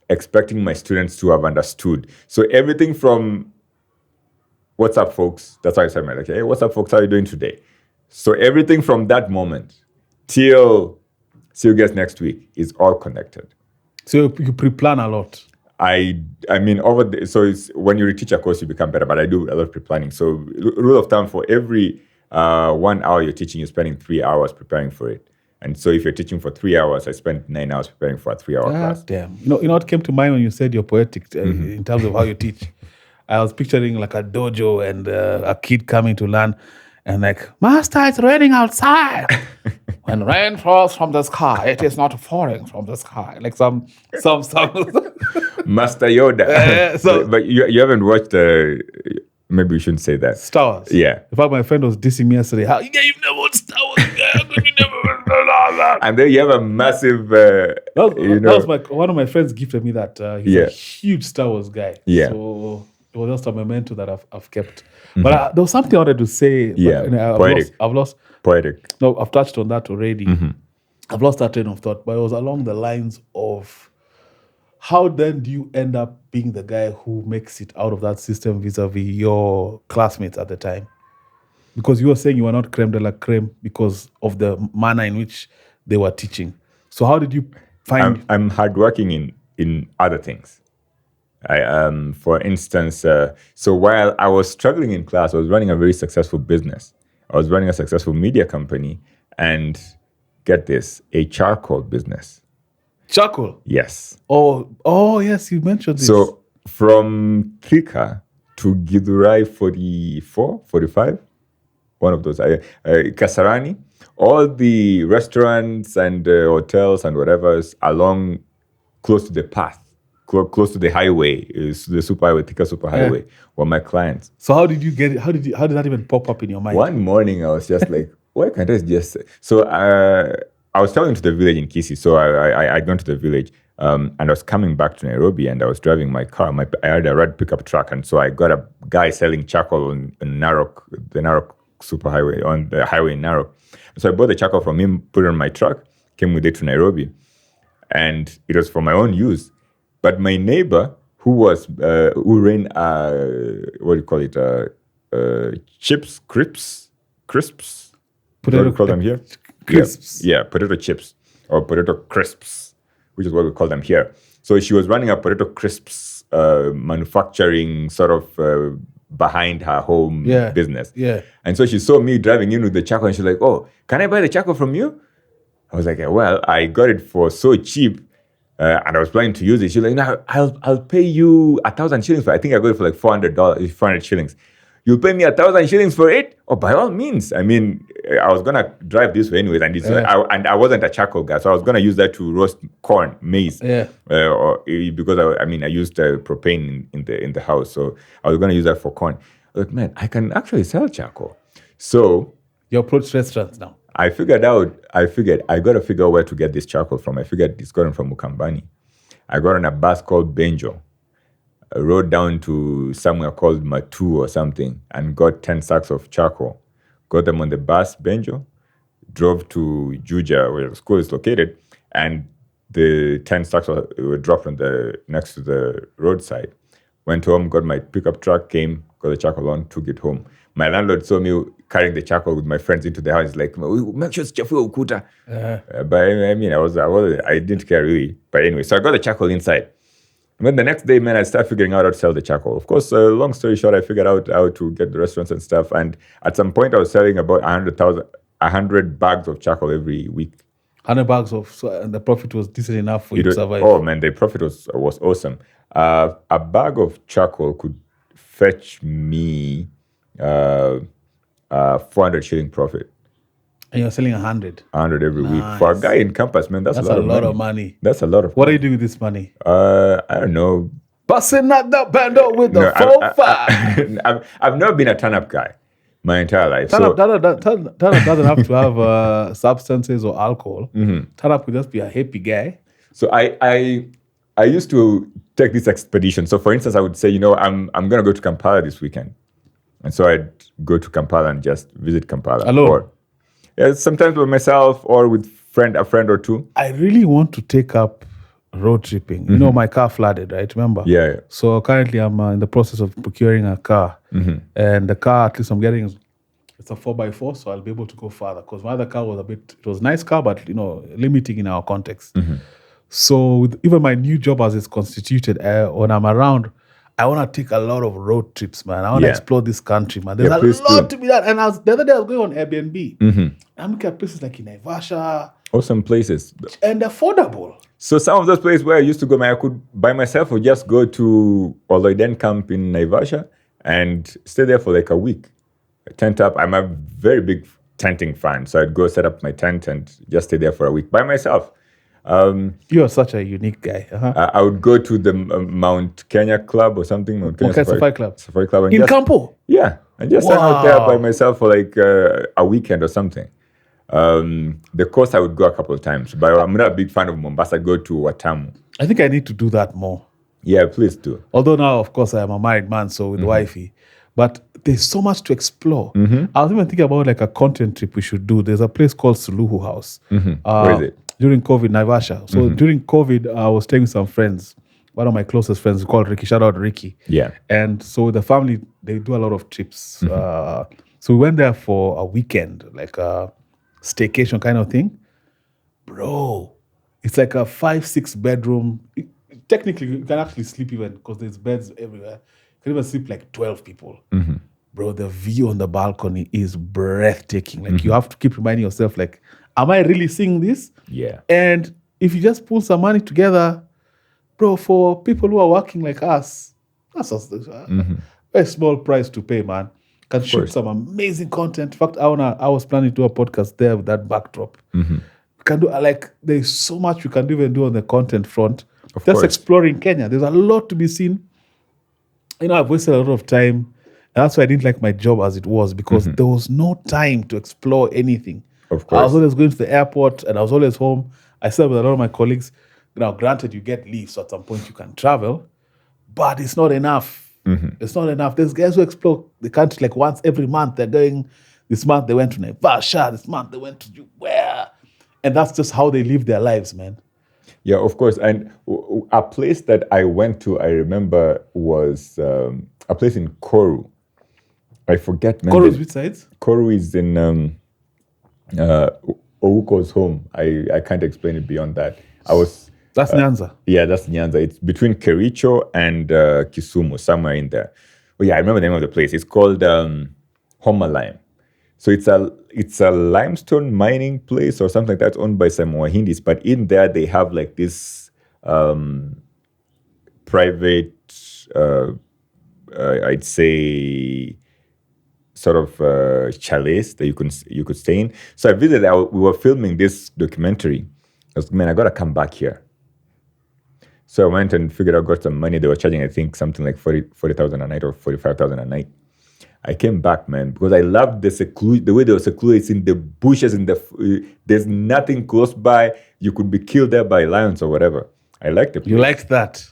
expecting my students to have understood. So everything from, what's up, folks? That's how I started. Like, hey, what's up, folks? How are you doing today? So everything from that moment till see you guys next week is all connected. So you pre-plan a lot. I mean, so it's when you teach a course, you become better, but I do a lot of pre-planning. So rule of thumb, for every 1 hour you're teaching, you're spending 3 hours preparing for it. And so if you're teaching for 3 hours, I spent 9 hours preparing for a 3-hour class. Damn. You know what came to mind when you said you're poetic in terms of how you teach? I was picturing like a dojo and a kid coming to learn and like, Master, it's raining outside. When rain falls from the sky, it is not falling from the sky. Like some. Master Yoda. But you haven't watched maybe we shouldn't say that. Star Wars. Yeah. In fact, my friend was dissing me yesterday. You've never watched Star Wars. And then you have a massive, that was one of my friends gifted me that. He's a huge Star Wars guy. Yeah. So it was just a memento that I've kept. But there was something I wanted to say. Yeah. I've lost. Poetic. No, I've touched on that already. I've lost that train of thought, but it was along the lines of how then do you end up being the guy who makes it out of that system vis-a-vis your classmates at the time? Because you were saying you were not creme de la creme because of the manner in which they were teaching. So how did you I'm hardworking in other things. For instance, so while I was struggling in class, I was running a very successful business. I was running a successful media company, and get this, a charcoal business. Charcoal? Yes. Oh, yes, you mentioned this. So from Thika to Githurai 44, 45, one of those, Kasarani, all the restaurants and hotels and whatever's along close to the path, close to the highway, is the superhighway, Thika superhighway, were my clients. So how did you get it? How did that even pop up in your mind? One morning I was just like, why can't I just... So I was traveling to the village in Kisii. So I'd gone to the village and I was coming back to Nairobi, and I was driving my car. I had a red pickup truck, and so I got a guy selling charcoal in Narok, the Narok superhighway, on the highway in Narok. So I bought the charcoal from him, put it on my truck, came with it to Nairobi, and it was for my own use. But my neighbor, who ran what do you call it? Crisps. Potato, what do we call them here? Crisps. Yeah, potato chips or potato crisps, which is what we call them here. So she was running a potato crisps manufacturing sort of behind her home business. Yeah. And so she saw me driving in with the charcoal, and she's like, "Oh, can I buy the charcoal from you?" I was like, "Well, I got it for so cheap, and I was planning to use it." She's like, "No, I'll pay you 1,000 shillings for it. I think I got it for like $400 shillings. You'll pay me 1,000 shillings for it? Oh, by all means. I mean, I was gonna drive this way anyways, and I wasn't a charcoal guy, so I was gonna use that to roast corn, maize. Because I used propane in the house, so I was gonna use that for corn. I was like, man, I can actually sell charcoal. So you approach restaurants now. I figured I got to figure out where to get this charcoal from. I figured it's gotten from Mukambani. I got on a bus called Benjo. I rode down to somewhere called Matu or something and got 10 sacks of charcoal. Got them on the bus, Benjo, drove to Juja, where the school is located, and the 10 sacks were dropped next to the roadside. Went home, got my pickup truck, came, got the charcoal on, took it home. My landlord saw me carrying the charcoal with my friends into the house. He's like, make sure it's chafua ukuta. But I mean, I didn't care really. But anyway, so I got the charcoal inside. And then the next day, man, I started figuring out how to sell the charcoal. Of course, long story short, I figured out how to get the restaurants and stuff. And at some point, I was selling about 100 bags of charcoal every week. 100 bags and the profit was decent enough for you to survive. Oh man, the profit was awesome. A bag of charcoal could fetch me 400 shilling profit. And you're selling 100? 100 every week. For a guy in campus, man, that's a lot of money. That's a lot of money. What are you doing with this money? I don't know. Busting out the bando with the 4-5. I've never been a turn-up guy my entire life. Turn-up doesn't have to have substances or alcohol. Mm-hmm. Turn-up could just be a happy guy. So I used to take this expedition. So for instance, I would say, I'm going to go to Kampala this weekend. And so I'd go to Kampala and just visit Kampala. Alone? Sometimes by myself or with a friend or two. I really want to take up road tripping. Mm-hmm. You know, my car flooded, right? Remember? Yeah. So currently I'm in the process of procuring a car. Mm-hmm. And the car, at least I'm getting, it's a 4x4, so I'll be able to go farther. Because my other car was it was a nice car, but, limiting in our context. Mm-hmm. So with even my new job as it's constituted, when I'm around, I want to take a lot of road trips, man. I want to explore this country, man. There's a lot to be done. And the other day I was going on Airbnb. Mm-hmm. I'm looking at places like in Naivasha. Awesome places. And affordable. So some of those places where I used to go, man, I could by myself or just go to Oloiden camp in Naivasha and stay there for like a week. Tent up. I'm a very big tenting fan. So I'd go set up my tent and just stay there for a week by myself. You're such a unique guy. Uh-huh. I would go to the Mount Kenya Club or something. Mount Kenya Safari Club. Safari Club. And in Campo? Yeah. And just hang out there by myself for like a weekend or something. The coast I would go a couple of times. But I'm not a big fan of Mombasa. I'd go to Watamu. I think I need to do that more. Yeah, please do. Although now, of course, I am a married man, so with wifey. But there's so much to explore. Mm-hmm. I was even thinking about like a content trip we should do. There's a place called Suluhu House. Mm-hmm. Where is it? During COVID, Naivasha. So during COVID, I was staying with some friends. One of my closest friends called Ricky. Shout out Ricky. Yeah. And so the family, they do a lot of trips. Mm-hmm. So we went there for a weekend, like a staycation kind of thing. Bro, It's like a 5-6 bedroom. Technically, you can actually sleep even because there's beds everywhere. You can even sleep like 12 people. Bro, the view on the balcony is breathtaking. Like you have to keep reminding yourself, like, am I really seeing this? Yeah. And if you just pull some money together, bro, for people who are working like us, that's a very small price to pay, man. Can shoot some amazing content. In fact, I was planning to do a podcast there with that backdrop. We can do like there's so much we can even do on the content front. Of Just course. exploring Kenya. There's a lot to be seen. I've wasted a lot of time. And that's why I didn't like my job as it was, because there was no time to explore anything. Of course. I was always going to the airport and I was always home. I stayed with a lot of my colleagues. Now, granted, you get leave, so at some point you can travel, but it's not enough. It's not enough. There's guys who explore the country like once every month. They're going, this month they went to Naivasha, this month they went to where? And that's just how they live their lives, man. Yeah, of course. And a place that I went to, I remember, was a place in Koru. I forget. Man, Koru is which sides? Koru is in Ouko's home. I can't explain it beyond that. That's Nyanza. Yeah, that's Nyanza. It's between Kericho and Kisumu, somewhere in there. Oh yeah, I remember the name of the place. It's called Homa Lime. So it's a limestone mining place or something like that, owned by some Wahindis. But in there, they have like this private, I'd say, sort of chalets that you could stay in. So I visited. We were filming this documentary. I was, man, I gotta come back here. So I went and figured out, got some money. They were charging, I think, something like 40,000 a night or 45,000 a night. I came back, man, because I loved the way they were secluded. It's in the bushes, there's nothing close by. You could be killed there by lions or whatever. I liked it. You liked that?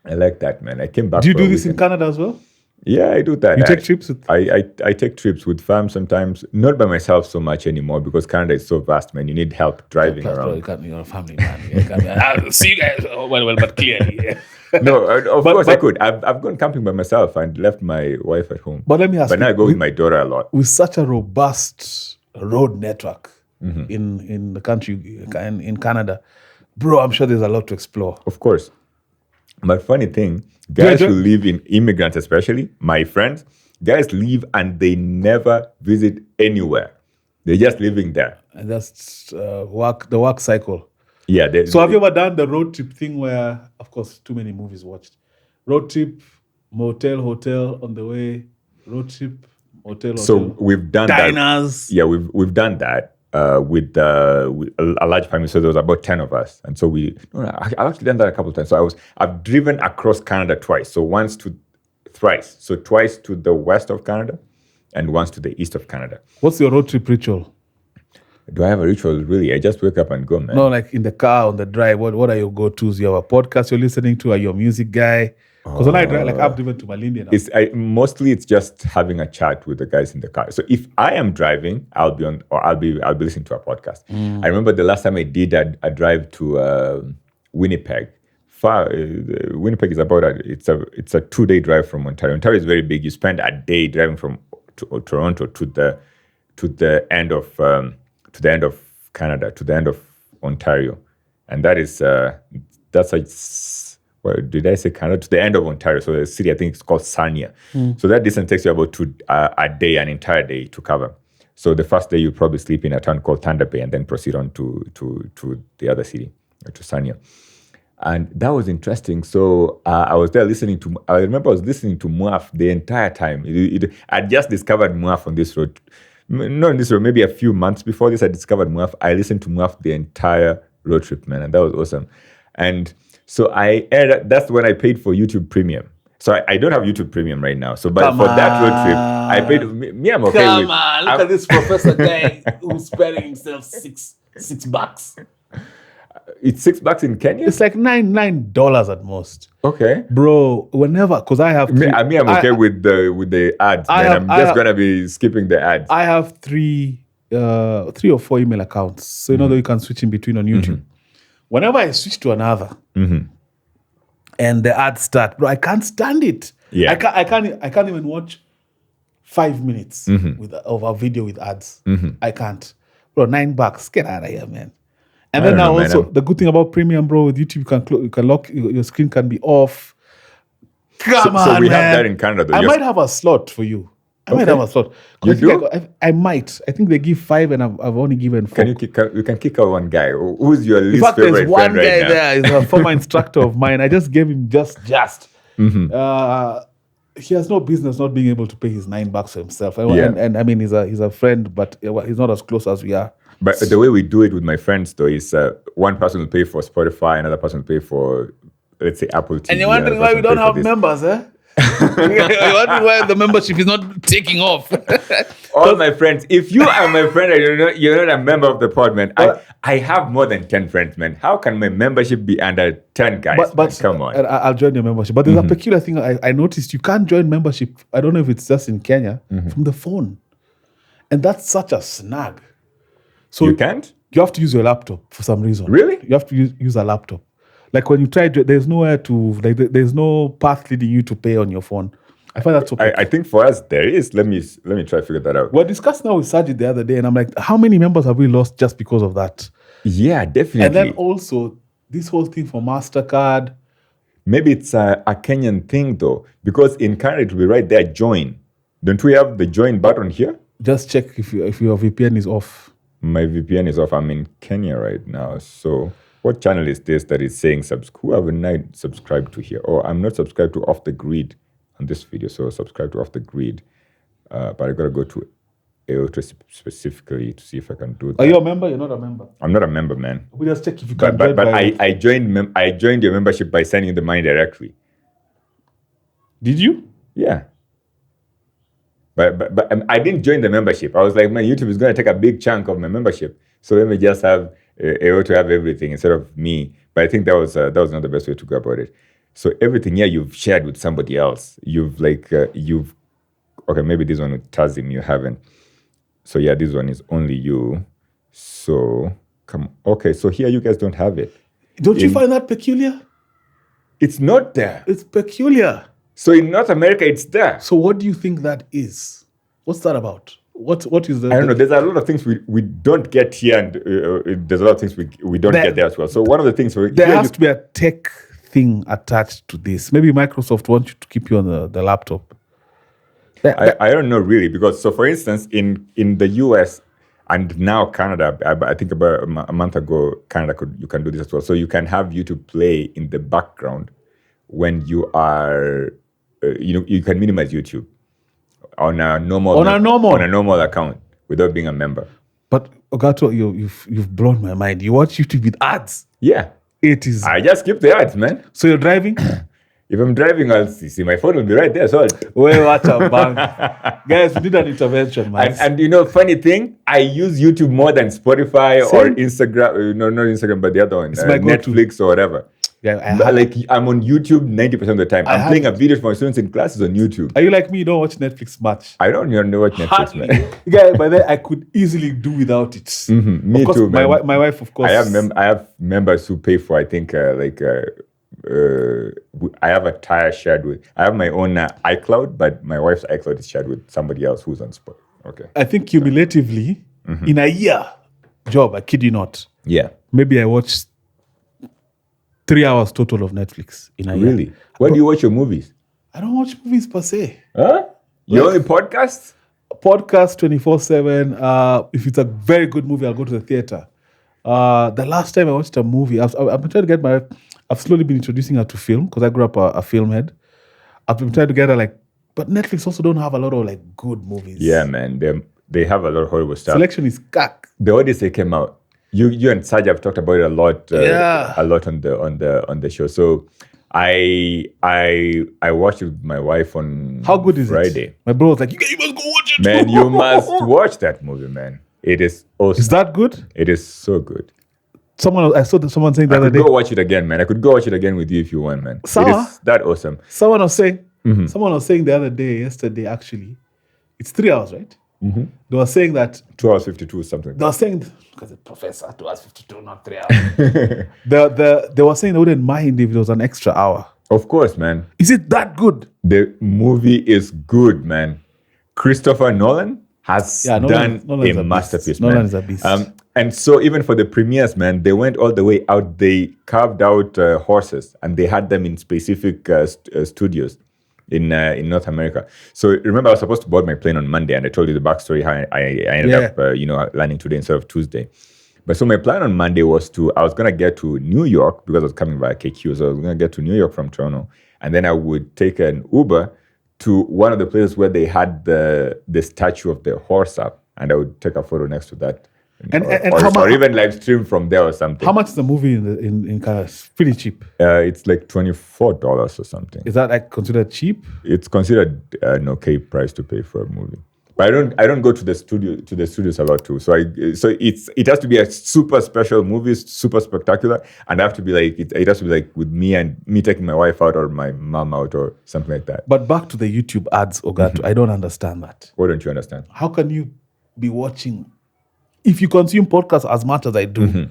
I like that, man. I came back. Do you do this in Canada as well? Yeah, I do that. You take trips with? I take trips with fam sometimes, not by myself so much anymore because Canada is so vast, man. You need help driving around. You're a family man. See you guys. Well, but clearly. Yeah. No, of course I could. I've gone camping by myself and left my wife at home. But let me ask you. But now I go with my daughter a lot. With such a robust road network in the country, in Canada, bro, I'm sure there's a lot to explore. Of course. But funny thing, guys who live in, immigrants especially, my friends, guys leave and they never visit anywhere. They're just living there. And that's the work cycle. Yeah. So have you ever done the road trip thing where, of course, too many movies watched? Road trip, motel, hotel on the way, road trip, hotel. So we've done diners. That. Yeah, we've done that. With a large family, so there was about 10 of us, and so I've actually done that a couple of times. So I've driven across Canada twice. So thrice. So twice to the west of Canada, and once to the east of Canada. What's your road trip ritual? Do I have a ritual? Really, I just wake up and go, man. No, like in the car on the drive. What are your go-tos? You have a podcast you're listening to? Are you a music guy? Because when I drive, like I've driven to Malindi now. Mostly it's just having a chat with the guys in the car. So if I am driving, I'll be listening to a podcast. I remember the last time I did a drive to Winnipeg. Winnipeg is about it's a 2-day drive from Ontario. Ontario is very big. You spend a day driving from Toronto to the end of Canada, to the end of Ontario, and that is that's a. Well, did I say Canada? To the end of Ontario. So the city, I think it's called Sarnia. So that distance takes you about an entire day to cover. So the first day you probably sleep in a town called Thunder Bay and then proceed on to the other city, to Sarnia. And that was interesting. So I was there I remember I was listening to Muaf the entire time. I just discovered Muaf on this road. Not on this road, maybe a few months before this, I discovered Muaf. I listened to Muaf the entire road trip, man. And that was awesome. And so that's when I paid for YouTube Premium. So I don't have YouTube Premium right now. So, but for that road trip, I paid. I'm okay with. Come on, look at this professor guy who's spending himself $6. It's $6 in Kenya. It's like $9 at most. Okay, bro. Whenever, because I have. I'm okay with the ads. I'm just gonna be skipping the ads. I have three or four email accounts, so you know that you can switch in between on YouTube. Whenever I switch to another, and the ads start, bro, I can't stand it. Yeah, I can't even watch 5 minutes of a video with ads. I can't, bro. $9, get out of here, man. And I then don't now know, man. also the good thing about premium, bro, with YouTube, you can lock your screen can be off. Come on, So we man. have that in Canada, though. I might have a slot for you. I might Okay. have a slot. You I think do? I might. I think they give 5, and I've only given 4. You can kick out one guy. Who's your In least fact, there's favorite one friend right guy now? there. He's a former instructor of mine. I just gave him just. He has no business not being able to pay his $9 for himself. And I mean, he's a friend, but he's not as close as we are. But the way we do it with my friends, though, is one person will pay for Spotify, another person will pay for, let's say, Apple TV. And you're wondering why we don't have members, eh? You're wondering why the membership is not taking off. All my friends, if you are my friend and you're not a member of the pod, man, I have more than 10 friends, man. How can my membership be under 10 guys? But come on. I'll join your membership. But there's a peculiar thing I noticed. You can't join membership, I don't know if it's just in Kenya, from the phone. And that's such a snag. So you can't? You have to use your laptop for some reason. Really? You have to use a laptop. Like when you try, there's nowhere to, there's no path leading you to pay on your phone. I find that so I think for us there is. Let me try to figure that out. We're discussing now with Sajid the other day, and I'm like, how many members have we lost just because of that? Yeah, definitely. And then also, this whole thing for MasterCard. Maybe it's a Kenyan thing, though, because in Canada it will be right there, join. Don't we have the join button here? Just check if your VPN is off. My VPN is off. I'm in Kenya right now. So what channel is this that is saying who haven't I subscribed to here? Oh, I'm not subscribed to Off the Grid on this video. So subscribe to Off the Grid. But I got to go to EOTWE specifically to see if I can do that. Are you a member? You're not a member. I'm not a member, man. We just check if you can. But I joined your membership by sending you the money directly. Did you? Yeah. But I didn't join the membership. I was like, man, YouTube is going to take a big chunk of my membership. So let me just have EOTWE have everything instead of me. But I think that was not the best way to go about it. So everything here you've shared with somebody else. Okay, maybe this one with Tazim you haven't. So yeah, this one is only you. So okay, so here you guys don't have it. Don't you find that peculiar? It's not there. It's peculiar. So in North America, it's there. So what do you think that is? What's that about? What is the? I don't know. There's a lot of things we don't get here, and there's a lot of things we don't get there as well. So one of the things there has to be a tech thing attached to this. Maybe Microsoft wants you to keep you on the laptop. I don't know really, because so for instance, in the US and now Canada, I think about a month ago, Canada you can do this as well. So you can have YouTube play in the background when you are. You can minimize YouTube on a normal account without being a member. But Ogato, you've blown my mind. You watch YouTube with ads. Yeah, it is. I just skip the ads, man. So you're driving. If I'm driving, I'll see my phone will be right there. So well, what a bang, guys! We need an intervention, man. And funny thing, I use YouTube more than Spotify or Instagram. No, not Instagram, but the other one, Netflix or whatever. Yeah, I'm on YouTube 90% of the time. I'm playing a video for my students in classes on YouTube. Are you like me? You don't watch Netflix much? I don't even watch Netflix, man. Yeah, but then I could easily do without it. Mm-hmm. Me too, man. My wife, of course. I have members who pay for. I think I have a tire shared with. I have my own iCloud, but my wife's iCloud is shared with somebody else who's on spot. Okay. I think cumulatively in a year job, I kid you not. Yeah. Maybe I watched 3 hours total of Netflix in a year. Really? Where do you watch your movies? I don't watch movies per se. Huh? You only podcasts? Podcast 24/7. If it's a very good movie, I'll go to the theater. The last time I watched a movie, I've been trying to get I've slowly been introducing her to film because I grew up a film head. I've been trying to get her but Netflix also don't have a lot of good movies. Yeah, man. They have a lot of Hollywood stuff. Selection is cack. The Odyssey came out. You and Saj have talked about it a lot on the show. So I watched it with my wife on How good is Friday. It? My bro was like, you must go watch it. Man, you must watch that movie, man. It is awesome. Is that good? It is so good. I saw someone saying the other day. I could go watch it again, man. I could go watch it again with you if you want, man. It is that awesome. Someone was saying the other day, yesterday actually, it's 3 hours, right? Mm-hmm. They were saying that 2 hours 52 something. They were saying because the professor 2 hours 52, not 3 hours. They were saying they wouldn't mind if it was an extra hour. Of course, man. Is it that good? The movie is good, man. Christopher Nolan has done a masterpiece, man. Nolan is a beast. And so even for the premieres, man, they went all the way out. They carved out horses and they had them in specific studios in North America. So remember, I was supposed to board my plane on Monday, and I told you the backstory how I ended up, landing today instead of Tuesday. But so my plan on Monday was I was going to get to New York because I was coming via KQ. So I was going to get to New York from Toronto. And then I would take an Uber to one of the places where they had the statue of the horse up. And I would take a photo next to that. Or even live stream from there or something. How much is the movie in Canada? It's pretty cheap. It's like $24 or something. Is that like considered cheap? It's considered an okay price to pay for a movie. But I don't go to the studios a lot too. So it has to be a super special movie, super spectacular, and I have to be like it has to be like with me taking my wife out or my mom out or something like that. But back to the YouTube ads, Ogatu, I don't understand that. What don't you understand? How can you be watching if you consume podcasts as much as I do?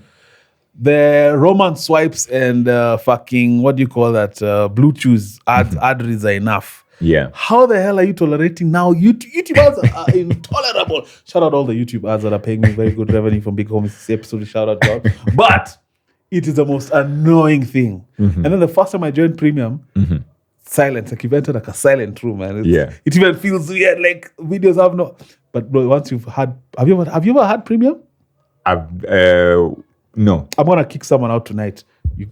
The Roman swipes and fucking what do you call that? Bluetooth ad reads are enough. Yeah. How the hell are you tolerating now? YouTube ads are intolerable. Shout out all the YouTube ads that are paying me very good revenue from Big Homies. This episode, shout out to all. But it is the most annoying thing. And then the first time I joined Premium, silence. Like you've entered like a silent room, man. It even feels weird. Like videos have no. But bro, once you've had, have you ever had Premium? No. I'm gonna kick someone out tonight.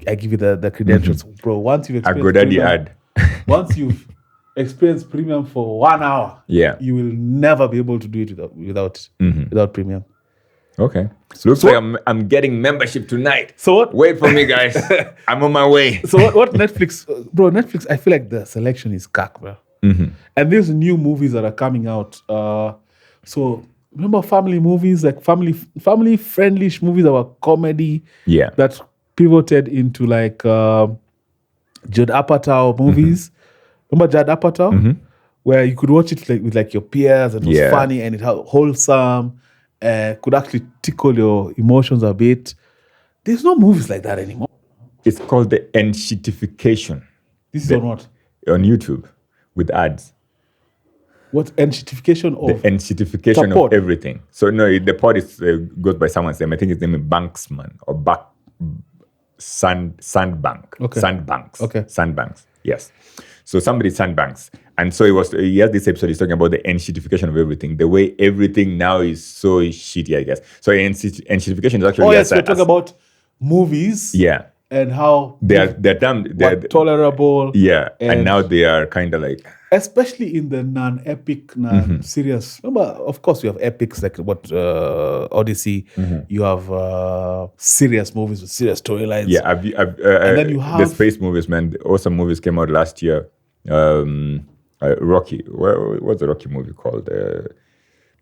I give you the credentials, bro. Once you've experienced Premium, once you've experienced Premium for 1 hour, you will never be able to do it without Premium. Okay. Looks like I'm getting membership tonight. So what? Wait for me, guys. I'm on my way. So what Netflix, bro? Netflix, I feel like the selection is cack, bro. And there's new movies that are coming out. So remember family movies, like family friendly movies that were comedy. Yeah. That pivoted into like Judd Apatow movies. Remember Judd Apatow? Where you could watch it like with like your peers and it was funny and it was wholesome and could actually tickle your emotions a bit. There's no movies like that anymore. It's called the enshitification. This is on what? On YouTube with ads. What enshitification of? The enshitification of everything. So no, the pod goes by someone's name. I think his name is Banksman or Sandbank. Okay. Sandbanks. Okay. Sandbanks. Yes. So somebody Sandbanks. And so he has this episode, he's talking about the enshitification of everything, the way everything now is so shitty, I guess. So enshitification is actually... Oh, yes, we're talking about movies. Yeah. And how... They're dumb. They're tolerable. Yeah. And now they are kind of like... Especially in the non-epic, non-serious... Remember, of course, you have epics like Odyssey. You have serious movies with serious storylines. Yeah. And then you have... The space movies, man. Awesome movies came out last year. Rocky. What's the Rocky movie called?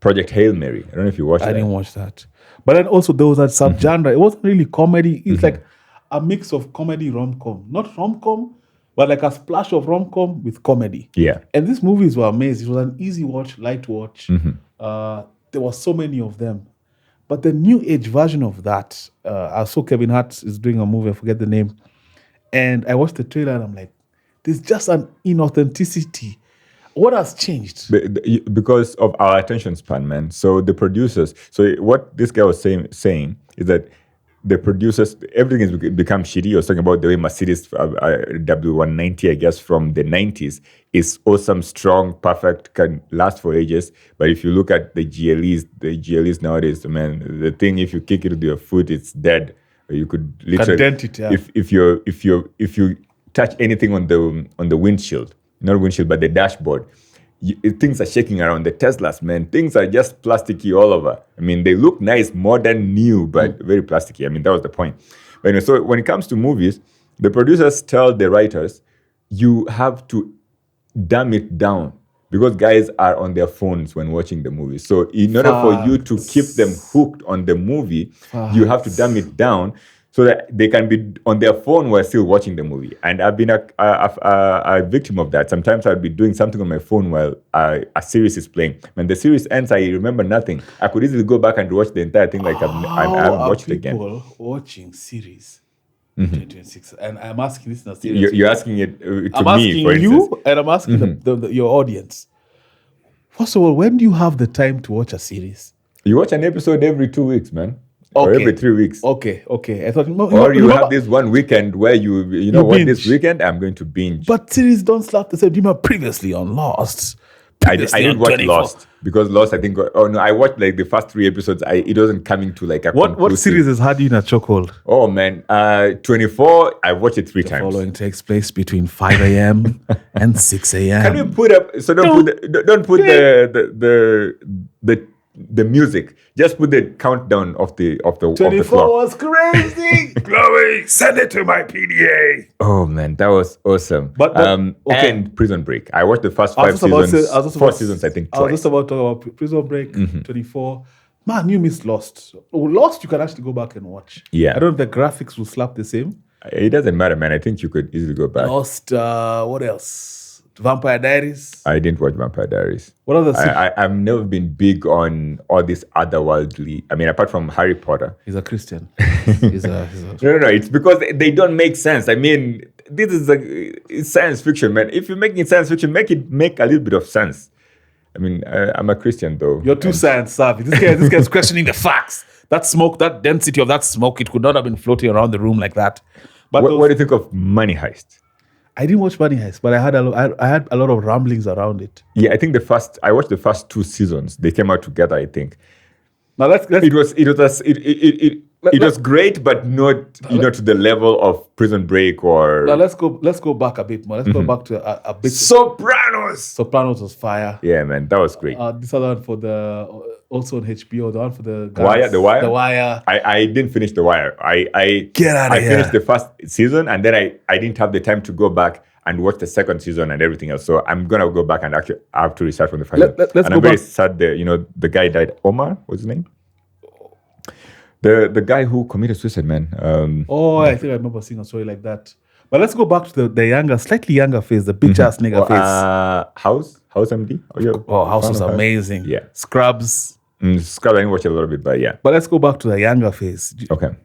Project Hail Mary. I don't know if you watched that. I didn't watch that. But then also there was that subgenre. It wasn't really comedy. It's like a mix of comedy, rom-com. Not rom-com, but like a splash of rom-com with comedy. Yeah. And these movies were amazing. It was an easy watch, light watch. There were so many of them. But the new age version of that, I saw Kevin Hart is doing a movie, I forget the name. And I watched the trailer and I'm like, there's just an inauthenticity. What has changed? Because of our attention span, man. So the producers, so what this guy was saying is that the producers, everything has become shitty. He was talking about the way Mercedes W190, I guess, from the 90s is awesome, strong, perfect, can last for ages. But if you look at the GLEs nowadays, man, the thing, if you kick it with your foot, it's dead. You could literally dent it, yeah. If you touch anything on the windshield, not windshield, but the dashboard, things are shaking around. The Teslas, man, things are just plasticky all over. I mean, they look nice, modern, new, but very plasticky. I mean, that was the point. But anyway, so when it comes to movies, the producers tell the writers, you have to dumb it down because guys are on their phones when watching the movie. So in order for you to keep them hooked on the movie, you have to dumb it down so that they can be on their phone while still watching the movie. And I've been a victim of that. Sometimes I'll be doing something on my phone while a series is playing. When the series ends, I remember nothing. I could easily go back and watch the entire thing like I haven't watched it again. People watching series 2026, and I'm asking this in a serious You're asking it to me, for instance. You, and I'm asking your audience. First of all, when do you have the time to watch a series? You watch an episode every 2 weeks, man. or every 3 weeks. Okay. I thought, Or you have this one weekend where you know what, this binge. weekend I'm going to binge. But series don't slap the same. Do you remember previously on Lost? I didn't watch Lost because Lost, I think. Oh no, I watched like the first 3 episodes. It wasn't coming to like a What conclusive. series has had you in a chokehold? Oh man, 24. I watched it 3 The times. following takes place between 5 a.m. and 6 a.m. Can you put up? So don't put the music. Just put the countdown of the 24 clock. was crazy. Chloe, send it to my PDA. Oh man, that was awesome. But okay. And Prison Break. I watched the first 5 seasons. 4 seasons, I think. I was just about to talk about Prison Break. 24. Man, you missed Lost. Lost, you can actually go back and watch. Yeah. I don't know if the graphics will slap the same. It doesn't matter, man. I think you could easily go back. Lost. What else? Vampire Diaries. I didn't watch Vampire Diaries. What other? I've never been big on all this otherworldly. I mean, apart from Harry Potter. He's a Christian. No. It's because they don't make sense. I mean, this is it's science fiction, man. If you're making science fiction, make it make a little bit of sense. I mean, I'm a Christian though. You're too science savvy. This guy's questioning the facts. That smoke, that density of that smoke, it could not have been floating around the room like that. But what do you think of Money Heist? I didn't watch Money Heist, but I had a lot of ramblings around it. Yeah, I think I watched the first 2 seasons. They came out together, I think. Now it was great, but not to the level of Prison Break or. Now let's go back a bit more. Let's go back to a bit. Sopranos Was fire. Yeah, man, that was great. This other one for also on HBO, the one for the guys, The Wire. The Wire. I didn't finish The Wire. I get out of here. I finished the first season and then I didn't have the time to go back and watch the second season and everything else. So I'm gonna go back and actually have to restart from the first. Let's and go I'm very back. sad. The guy died. Omar, what's his name? The guy who committed suicide, man. I think I remember seeing a story like that. But let's go back to the slightly younger phase, the bitch ass nigga phase. House MD. House was amazing. Yeah. Scrubs. Scrubs, I didn't watch a little bit, but yeah. But let's go back to the younger phase. Okay.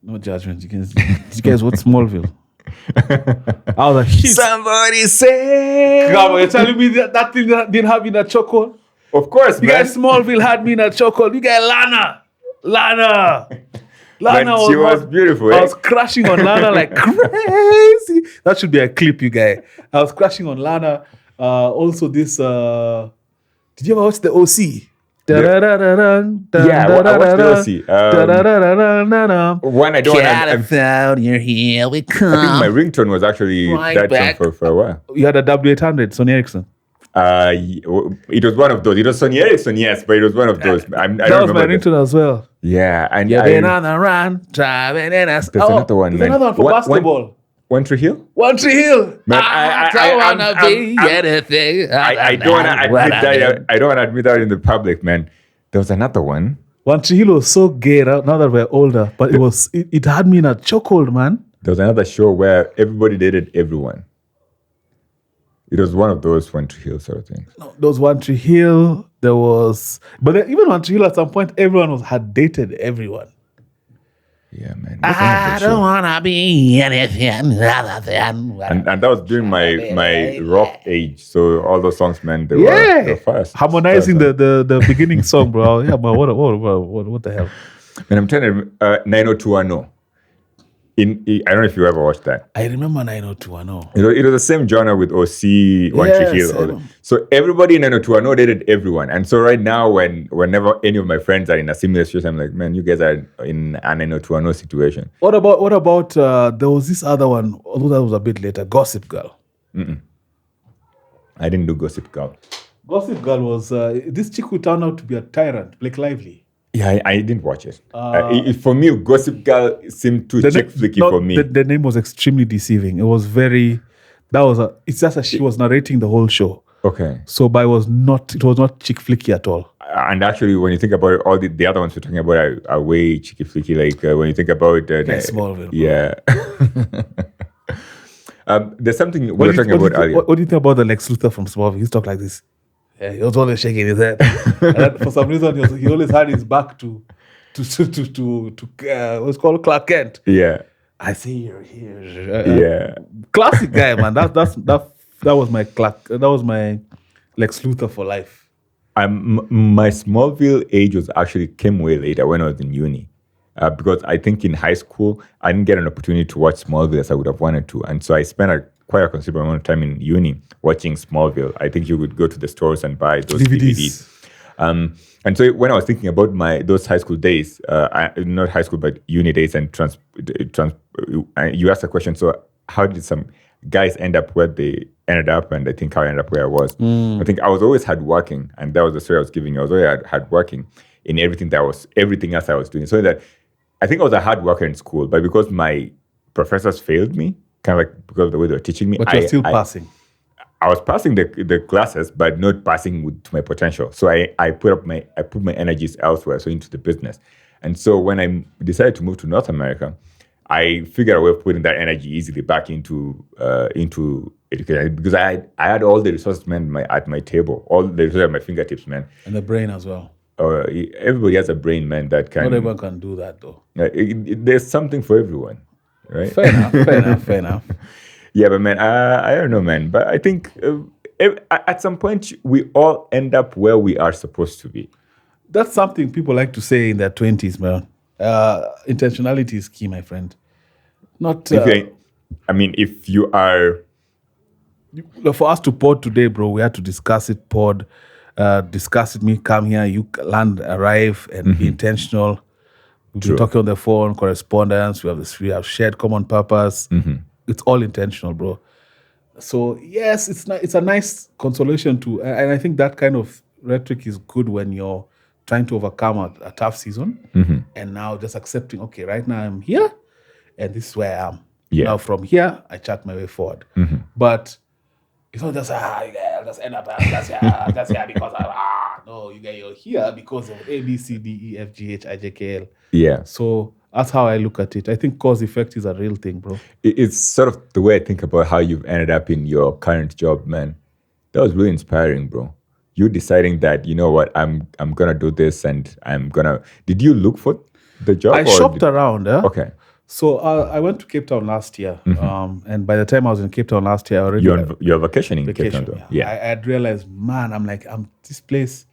No judgment. Did you guys watch Smallville? I was like, shit. Somebody say. Come on, you're telling me that thing didn't have me in a chokehold? Of course, you guys Smallville had me in a chokehold. You guys Lana she was beautiful. I was crashing on Lana like crazy. That should be a clip, you guys. I was crashing on Lana. Also, this. Did you ever watch the OC? Yeah, I watched the OC. One I don't. California, here we come. I think my ringtone was actually that song for a while. You had a W800, Sony Ericsson. It was one of those. It was Sony Ericsson, yes, but it was one of those. I don't that was my ringtone as well. Yeah, and you've been on the run, driving in a. There's another one. There's another one for basketball. One Tree Hill. One Tree Hill. Man, I don't wanna be anything. I don't want to admit that. I don't want to admit that in the public, man. There was another one. One Tree Hill was so gay now that we're older, but it had me in a chokehold, man. There was another show where everybody dated everyone. It was one of those One Tree Hill sort of things. No, there was One Tree Hill. There was, even One Tree Hill at some point, everyone had dated everyone. Yeah, man. I don't wanna be anything other than. And that was during my rock age. So all those songs, man, they were fast. Harmonizing the beginning song, bro. Yeah, but what the hell? And I'm telling you, 90210. I don't know if you ever watched that. I remember 90210. It was the same genre with OC, One Tree Hill. So everybody in 90210 dated everyone. And so right now, whenever any of my friends are in a similar situation, I'm like, man, you guys are in a 90210 situation. What about there was this other one, although that was a bit later, Gossip Girl. I didn't do Gossip Girl. Gossip Girl was this chick who turned out to be a tyrant, Blake Lively. Yeah, I didn't watch it. For me, Gossip Girl seemed too chick flicky for me. The name was extremely deceiving. It was very. It's just that she was narrating the whole show. Okay. So, but it was not chick flicky at all. And actually, when you think about it, all the other ones we're talking about are way chicky flicky. Like when you think about Smallville. Yeah. There's something we were talking about earlier. What do you think about the Lex Luthor from Smallville? He's talking like this. Yeah, he was always shaking his head. And for some reason, he always had his back to what's called Clark Kent. Yeah. I see you're here. Yeah. Classic guy, man. That was my Clark. That was my Lex Luthor for life. My Smallville age came way later when I was in uni. because I think in high school, I didn't get an opportunity to watch Smallville as I would have wanted to. And so I spent quite a considerable amount of time in uni watching Smallville. I think you would go to the stores and buy those DVDs. And so when I was thinking about those high school days, not high school, but uni days, and you asked the question, so how did some guys end up where they ended up? And I think how I ended up where I was. I think I was always hardworking, and that was the story I was giving you. I was always hardworking in everything else I was doing. So that I think I was a hard worker in school, but because my professors failed me, kind of like because of the way they were teaching me. But you're still passing. I was passing the classes, but not passing to my potential. So I put my energies elsewhere, so into the business. And so when I decided to move to North America, I figured a way of putting that energy easily back into education, because I had all the resources, man, at my table, all the resources at my fingertips, man. And the brain as well. Everybody has a brain, man, that can. Not everyone can do that, though. There's something for everyone, right? Fair enough. Yeah, but man, I don't know, man. But I think at some point we all end up where we are supposed to be. That's something people like to say in their 20s, man. Intentionality is key, my friend. Not. If you are. For us to pod today, bro, we had to discuss it. Discuss it. Me come here, you land, arrive, and be intentional. We've been talking on the phone, correspondence. We have shared common purpose. It's all intentional, bro. So yes, it's a nice consolation to, and I think that kind of rhetoric is good when you're trying to overcome a tough season, and now just accepting, okay, right now I'm here, and this is where I am. Yeah. Now from here, I chart my way forward. But it's not just I'll just end up that's here because no, you're here because of A, B, C, D, E, F, G, H, I, J, K, L. Yeah. So that's how I look at it. I think cause effect is a real thing, bro. It's sort of the way I think about how you've ended up in your current job, man. That was really inspiring, bro. You deciding that, you know what, I'm gonna do this, and Did you look for the job? I shopped around. Okay. So I went to Cape Town last year, and by the time I was in Cape Town last year, I already you're vacationing in Cape Town, though. Yeah. I had realized, man, I'm this place.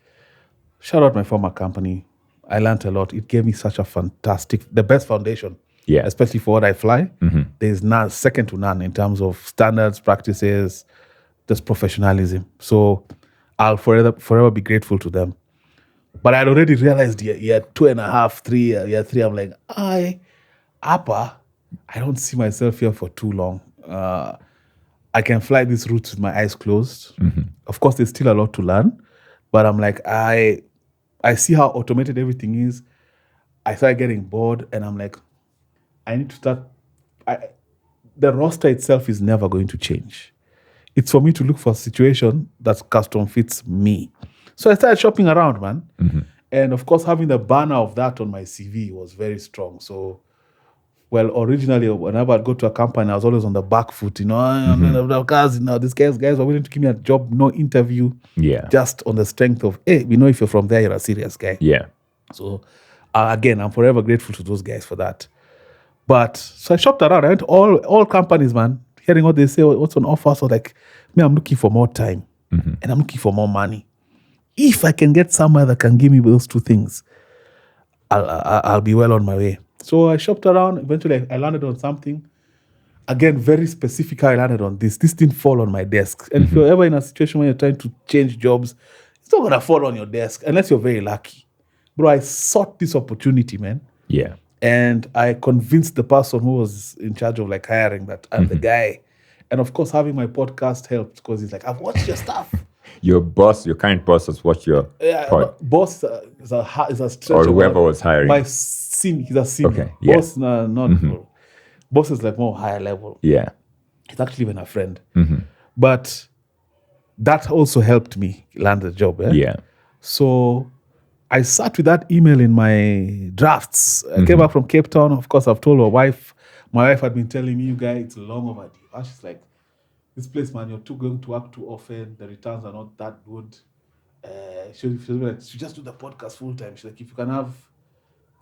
Shout out my former company. I learned a lot. It gave me such a the best foundation. Yeah. Especially for what I fly. There's second to none in terms of standards, practices, just professionalism. So I'll forever be grateful to them. But I'd already realized year 2.5, 3, year 3, I'm like, I don't see myself here for too long. I can fly these routes with my eyes closed. Of course, there's still a lot to learn, but I'm like, I see how automated everything is. I started getting bored, and I'm like, I need to start. The roster itself is never going to change. It's for me to look for a situation that custom fits me. So I started shopping around, man. And of course, having the banner of that on my CV was very strong. So, originally, whenever I'd go to a company, I was always on the back foot, because, these guys were willing to give me a job, no interview. Yeah. Just on the strength of, hey, we know if you're from there, you're a serious guy. Yeah. So, again, I'm forever grateful to those guys for that. But, so I shopped around. I went to all companies, man, hearing what they say, what's on offer. So, like, me, I'm looking for more time. And I'm looking for more money. If I can get somewhere that can give me those two things, I'll be well on my way. So I shopped around. Eventually, I landed on something. Again, very specific how I landed on this. This didn't fall on my desk. And if you're ever in a situation where you're trying to change jobs, it's not going to fall on your desk unless you're very lucky. Bro, I sought this opportunity, man. Yeah. And I convinced the person who was in charge of like hiring that I'm the guy. And of course, having my podcast helped because he's like, I've watched your stuff. Your current boss has watched your boss is a stretch. Or whoever was hiring. He's a senior. Okay, yeah. Boss, boss is like more higher level. Yeah. He's actually even a friend. But that also helped me land the job. Yeah. So I sat with that email in my drafts. I came back from Cape Town. Of course, I've told my wife had been telling me, you guys, it's long overdue. And she's like, this place, man, you're going to work too often. The returns are not that good. She's like, you just do the podcast full time. She's like, if you can have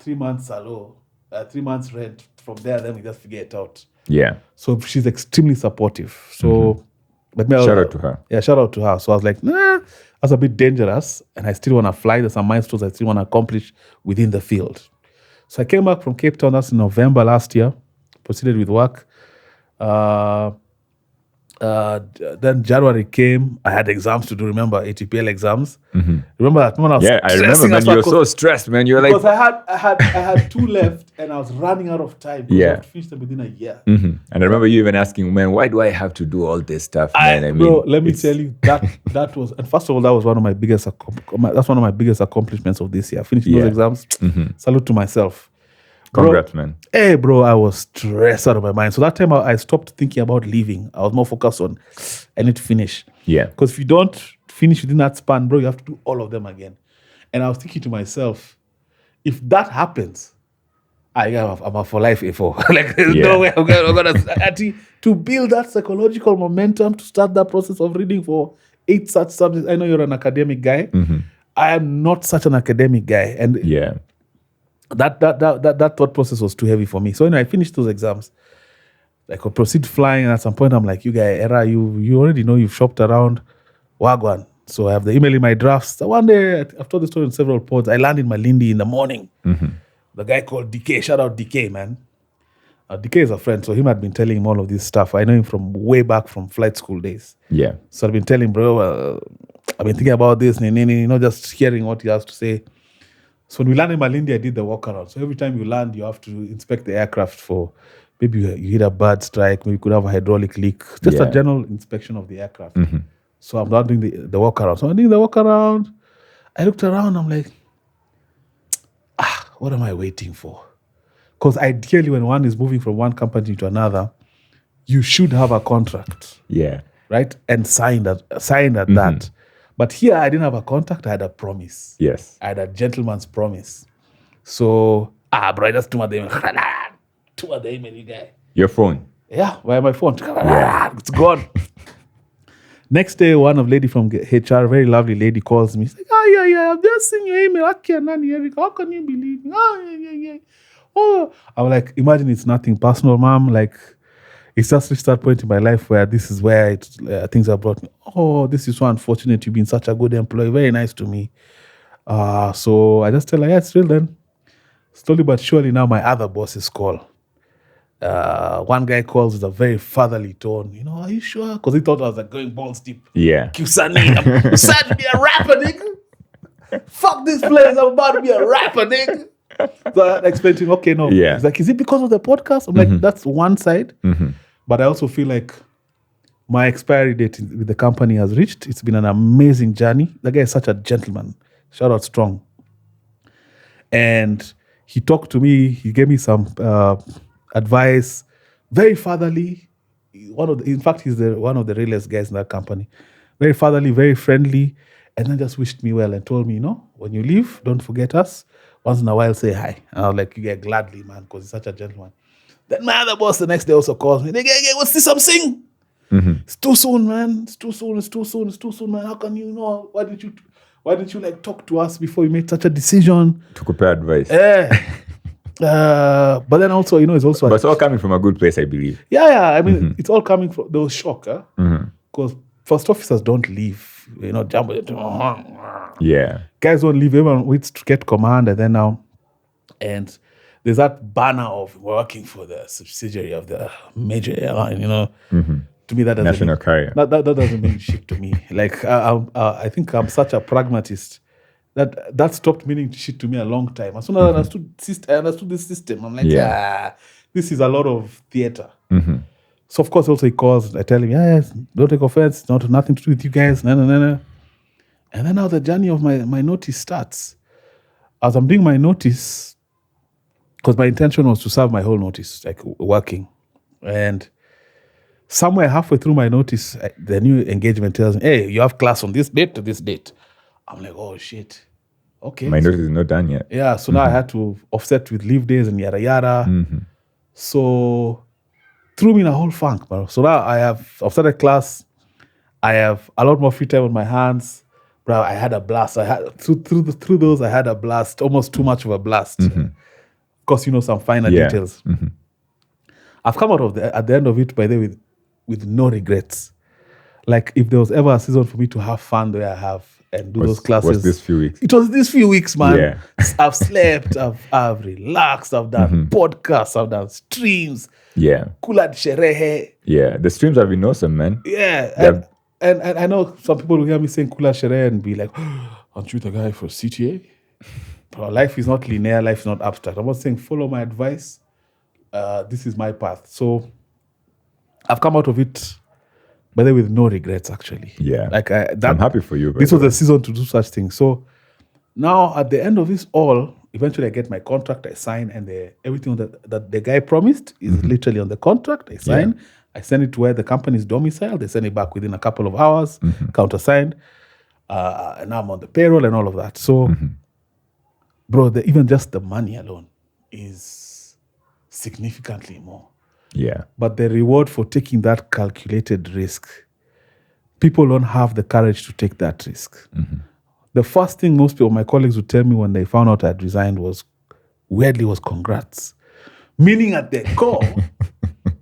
3 months 3 months rent from there, then we just figure it out. Yeah. So she's extremely supportive. So shout out to her. Yeah, shout out to her. So I was like, nah, that's a bit dangerous. And I still want to fly. There's some milestones I still want to accomplish within the field. So I came back from Cape Town. That's in November last year. Proceeded with work. Then January came. I had exams to do. Remember ATPL exams? Remember that when I was Yeah, I remember, stressing man. as You well, were so stressed, man. You're like, because I had 2 left, and I was running out of time. Because I Yeah. had to finish them within a year. and I remember you even asking, man, why do I have to do all this stuff, man? I mean, Bro, let me it's- tell you that was, and first of all, that was one of my biggest. That's one of my biggest accomplishments of this year. Finishing those Yeah. exams. Salute to myself. Congrats, man. Hey, bro, I was stressed out of my mind. So that time I stopped thinking about leaving. I was more focused on I need to finish. Yeah. Because if you don't finish within that span, bro, you have to do all of them again. And I was thinking to myself, if that happens, I'm a for life A4. Like, there's Yeah. no way I'm gonna to build that psychological momentum to start that process of reading for 8 such subjects. I know you're an academic guy. I am not such an academic guy. And Yeah. that thought process was too heavy for me. So when I finished those exams, I could proceed flying. And at some point, I'm like, you guy, Era, you already know you've shopped around Wagwan. So I have the email in my drafts. So one day, I've told the story in several pods. I landed in Malindi in the morning. The guy called DK, shout out DK, man. DK is a friend, so him had been telling him all of this stuff. I know him from way back from flight school days. Yeah. So I've been telling, bro, I've been thinking about this, just hearing what he has to say. So when we landed in Malindi, I did the walk around. So every time you land, you have to inspect the aircraft for maybe you hit a bird strike, maybe you could have a hydraulic leak, just a Yeah. general inspection of the aircraft. So I'm not doing the walk around. So I'm doing the walk around. I looked around, I'm like, what am I waiting for? Because ideally, when one is moving from one company to another, you should have a contract, Yeah. right? And signed at that. But here, I didn't have a contract. I had a promise. Yes. I had a gentleman's promise. So, bro, I just too the email, you guy. Your phone. Yeah, why my phone? It's gone. Next day, one of lady from HR, very lovely lady, calls me. She's like, yeah, I've just seen your email. How can you believe me? Yeah. Oh, I'm like, imagine it's nothing personal, ma'am. Like, it's just reached that point in my life where this is where things are brought me. Oh, this is so unfortunate. You've been such a good employee. Very nice to me. So I just tell her, yeah, it's real then. Slowly but surely now my other bosses call. One guy calls with a very fatherly tone. Are you sure? Because he thought I was like going balls deep. Yeah. Kusani, I'm sad to be a rapper, nigga. Fuck this place. I'm about to be a rapper, nigga. So I explained to him, okay, no. Yeah. He's like, is it because of the podcast? I'm like, that's one side. But I also feel like my expiry date with the company has reached. It's been an amazing journey. The guy is such a gentleman. Shout out Strong. And he talked to me. He gave me some advice, very fatherly. In fact, he's one of the realest guys in that company. Very fatherly, very friendly, and then just wished me well and told me, when you leave, don't forget us. Once in a while, say hi. And I was like, yeah, gladly, man, because he's such a gentleman. Then my other boss the next day also calls me. What's this I'm saying? It's too soon, man. It's too soon, man. How can you know? Why didn't you like talk to us before you made such a decision? To compare advice. But then also, it's also... But it's all coming from a good place, I believe. Yeah. I mean, it's all coming from... There was shock, because first officers don't leave. Jump... Yeah. Guys don't leave. Everyone waits to get command, and then now... And there's that banner of working for the subsidiary of the major airline, To me, that doesn't National carrier. That doesn't mean shit to me. Like, I think I'm such a pragmatist that stopped meaning shit to me a long time. As soon as I understood this system, I'm like, this is a lot of theater. So, of course, also he calls. I tell him, don't take offense. It's nothing to do with you guys. No. And then now the journey of my notice starts. As I'm doing my notice, because my intention was to serve my whole notice, like working. And somewhere halfway through my notice, the new engagement tells me, hey, you have class on this date to this date. I'm like, oh, shit. Okay. My notice is not done yet. Yeah, so now I had to offset with leave days and yada yada. So threw me in a whole funk, bro. So now I've started class. I have a lot more free time on my hands. Bro, I had a blast. I had through those, I had a blast, almost too much of a blast. Of course, some finer details. I've come out of at the end of it, by the way, with no regrets. Like, if there was ever a season for me to have fun the way I have, and do those classes. Was this few weeks? It was these few weeks, man. Yeah. I've slept, I've relaxed, I've done podcasts, I've done streams. Yeah. Kulad sherehe. Yeah. The streams have been awesome, man. Yeah. And I know some people will hear me saying Kula sherehe and be like, aren't you the guy for CTA? But life is not linear, life is not abstract. I'm not saying follow my advice. This is my path. So I've come out of it, by the way, with no regrets, actually. Yeah. Like I'm happy for you. This was the season to do such things. So now at the end of this all, eventually I get my contract, I sign, and everything that the guy promised is literally on the contract. I sign, I send it to where the company is domiciled. They send it back within a couple of hours, countersigned. And now I'm on the payroll and all of that. So, bro, even just the money alone is significantly more. Yeah. But the reward for taking that calculated risk, people don't have the courage to take that risk. The first thing most people, my colleagues, would tell me when they found out I'd resigned was congrats. Meaning at their core,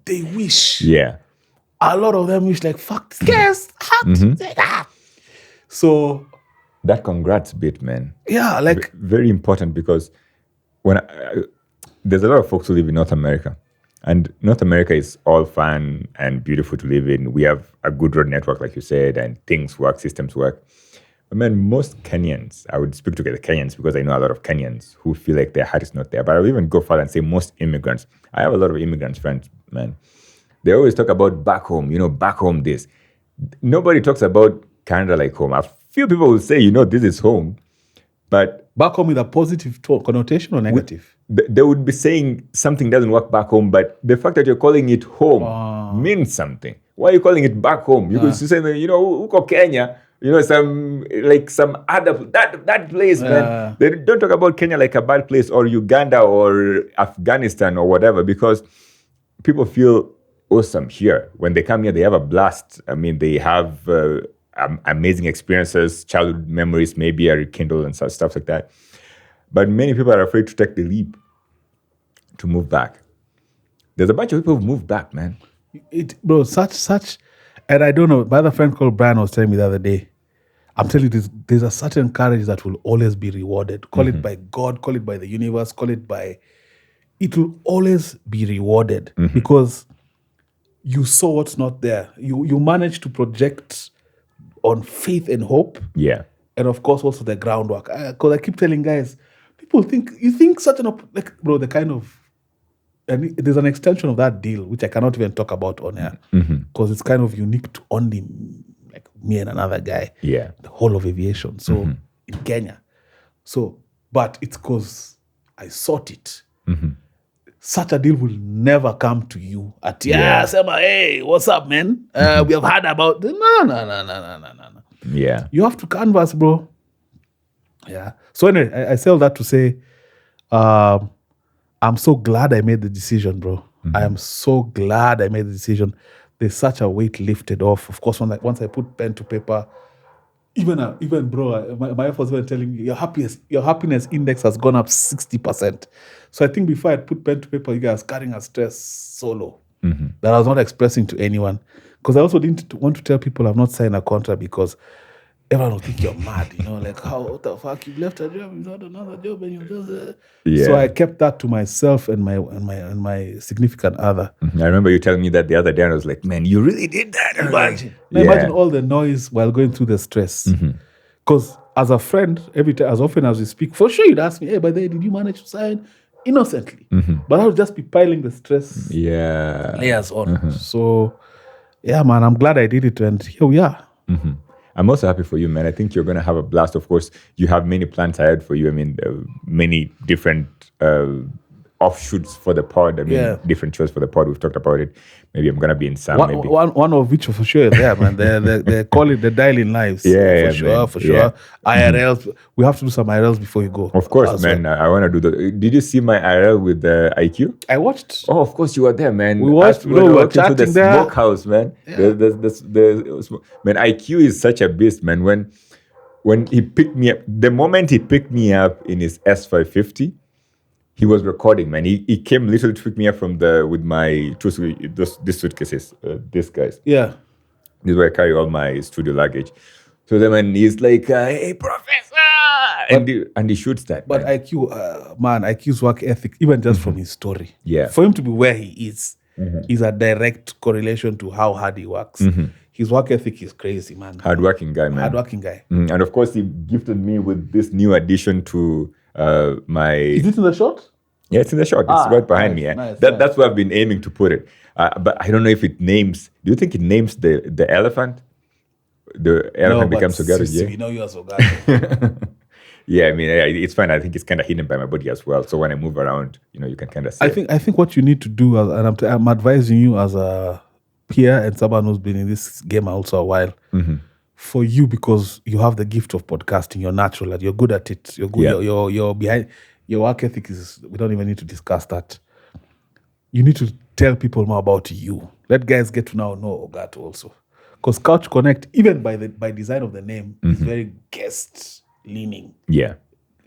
they wish. Yeah. A lot of them wish like, fuck this guys. So that congrats bit, man. Yeah, like very important, because when there's a lot of folks who live in North America, and North America is all fun and beautiful to live in. We have a good road network, like you said, and things work, systems work. But man, most Kenyans, I would speak to the Kenyans because I know a lot of Kenyans who feel like their heart is not there. But I would even go further and say most immigrants. I have a lot of immigrants friends, man. They always talk about back home, back home this. Nobody talks about Canada like home. A few people will say, this is home. But back home with a positive connotation or negative? They would be saying something doesn't work back home, but the fact that you're calling it home means something. Why are you calling it back home? You could say, uko Kenya, some other, that place, man. They don't talk about Kenya like a bad place, or Uganda or Afghanistan or whatever, because people feel awesome here. When they come here, they have a blast. I mean, they have amazing experiences, childhood memories maybe are rekindled and such stuff like that. But many people are afraid to take the leap to move back. There's a bunch of people who've moved back, man. Bro, such, and I don't know, my other friend called Brian was telling me the other day, I'm telling you, there's a certain courage that will always be rewarded. Call it by God, call it by the universe, it will always be rewarded because you saw what's not there. You managed to project on faith and hope. Yeah. And of course, also the groundwork. Because I keep telling guys, people think such an, bro, the kind of, and there's an extension of that deal, which I cannot even talk about on here, because it's kind of unique to only like me and another guy. Yeah. The whole of aviation. So in Kenya. So, but it's because I sought it. Such a deal will never come to you at, Sema, hey, what's up, man? We have heard about, no. Yeah. You have to canvas, bro. Yeah. So anyway, I say all that to say, I'm so glad I made the decision, bro. I am so glad I made the decision. There's such a weight lifted off. Of course, once I put pen to paper, even bro, my wife was even telling me your happiness index has gone up 60%. So I think before I put pen to paper, you guys carrying a stress so low that I was not expressing to anyone. Because I also didn't want to tell people I've not signed a contract because everyone will think you're mad, like what the fuck, you've left a job, you've got another job, and you just. So I kept that to myself and my significant other. I remember you telling me that the other day, and I was like, man, you really did that. Imagine all the noise while going through the stress. Because as a friend, every time, as often as we speak, for sure you'd ask me, hey, by the way, did you manage to sign? Innocently. But I would just be piling the stress layers on. So, yeah, man, I'm glad I did it, and here we are. I'm also happy for you, man. I think you're going to have a blast. Of course, you have many plans ahead for you. I mean, many different offshoots for the pod. I mean, different shows for the pod. We've talked about it. Maybe I'm going to be in some. One of which for sure is there, man. They call it the dialing lives. For sure. IRLs. We have to do some IRLs before you go. Of course, man. I want to do that. Did you see my IRL with the IQ? I watched. Oh, of course you were there, man. We watched. We were chatting the there. Smokehouse, man. Yeah. Man, IQ is such a beast, man. When he picked me up, the moment he picked me up in his S550, he was recording, man. He came literally to pick me up with my these suitcases, these guys. Yeah. This is where I carry all my studio luggage. So then when he's like, "Hey, professor," and he shoots that. But man. IQ's work ethic, even just from his story, Yeah. for him to be where he is a direct correlation to how hard he works. His work ethic is crazy, man. Hardworking guy, man. Hardworking guy. And of course, he gifted me with this new addition to my. Is it in the shot? Yeah, it's in the shot. It's right behind me. nice. That's where I've been aiming to put it. But I don't know if it names. Do you think it names the elephant? The elephant becomes together. Yeah. We know you are so good. Yeah, I mean, it's fine. I think it's kind of hidden by my body as well. So when I move around, you can kind of see. I think what you need to do, and I'm advising you as a peer and someone who's been in this game also a while, for you, because you have the gift of podcasting. You're natural at. You're good at it. You're good. Yeah. You're behind. Your work ethic is. We don't even need to discuss that. You need to tell people more about you. Let guys get to now know Ogato also, because Couch Connect, even by design of the name, is very guest leaning. Yeah.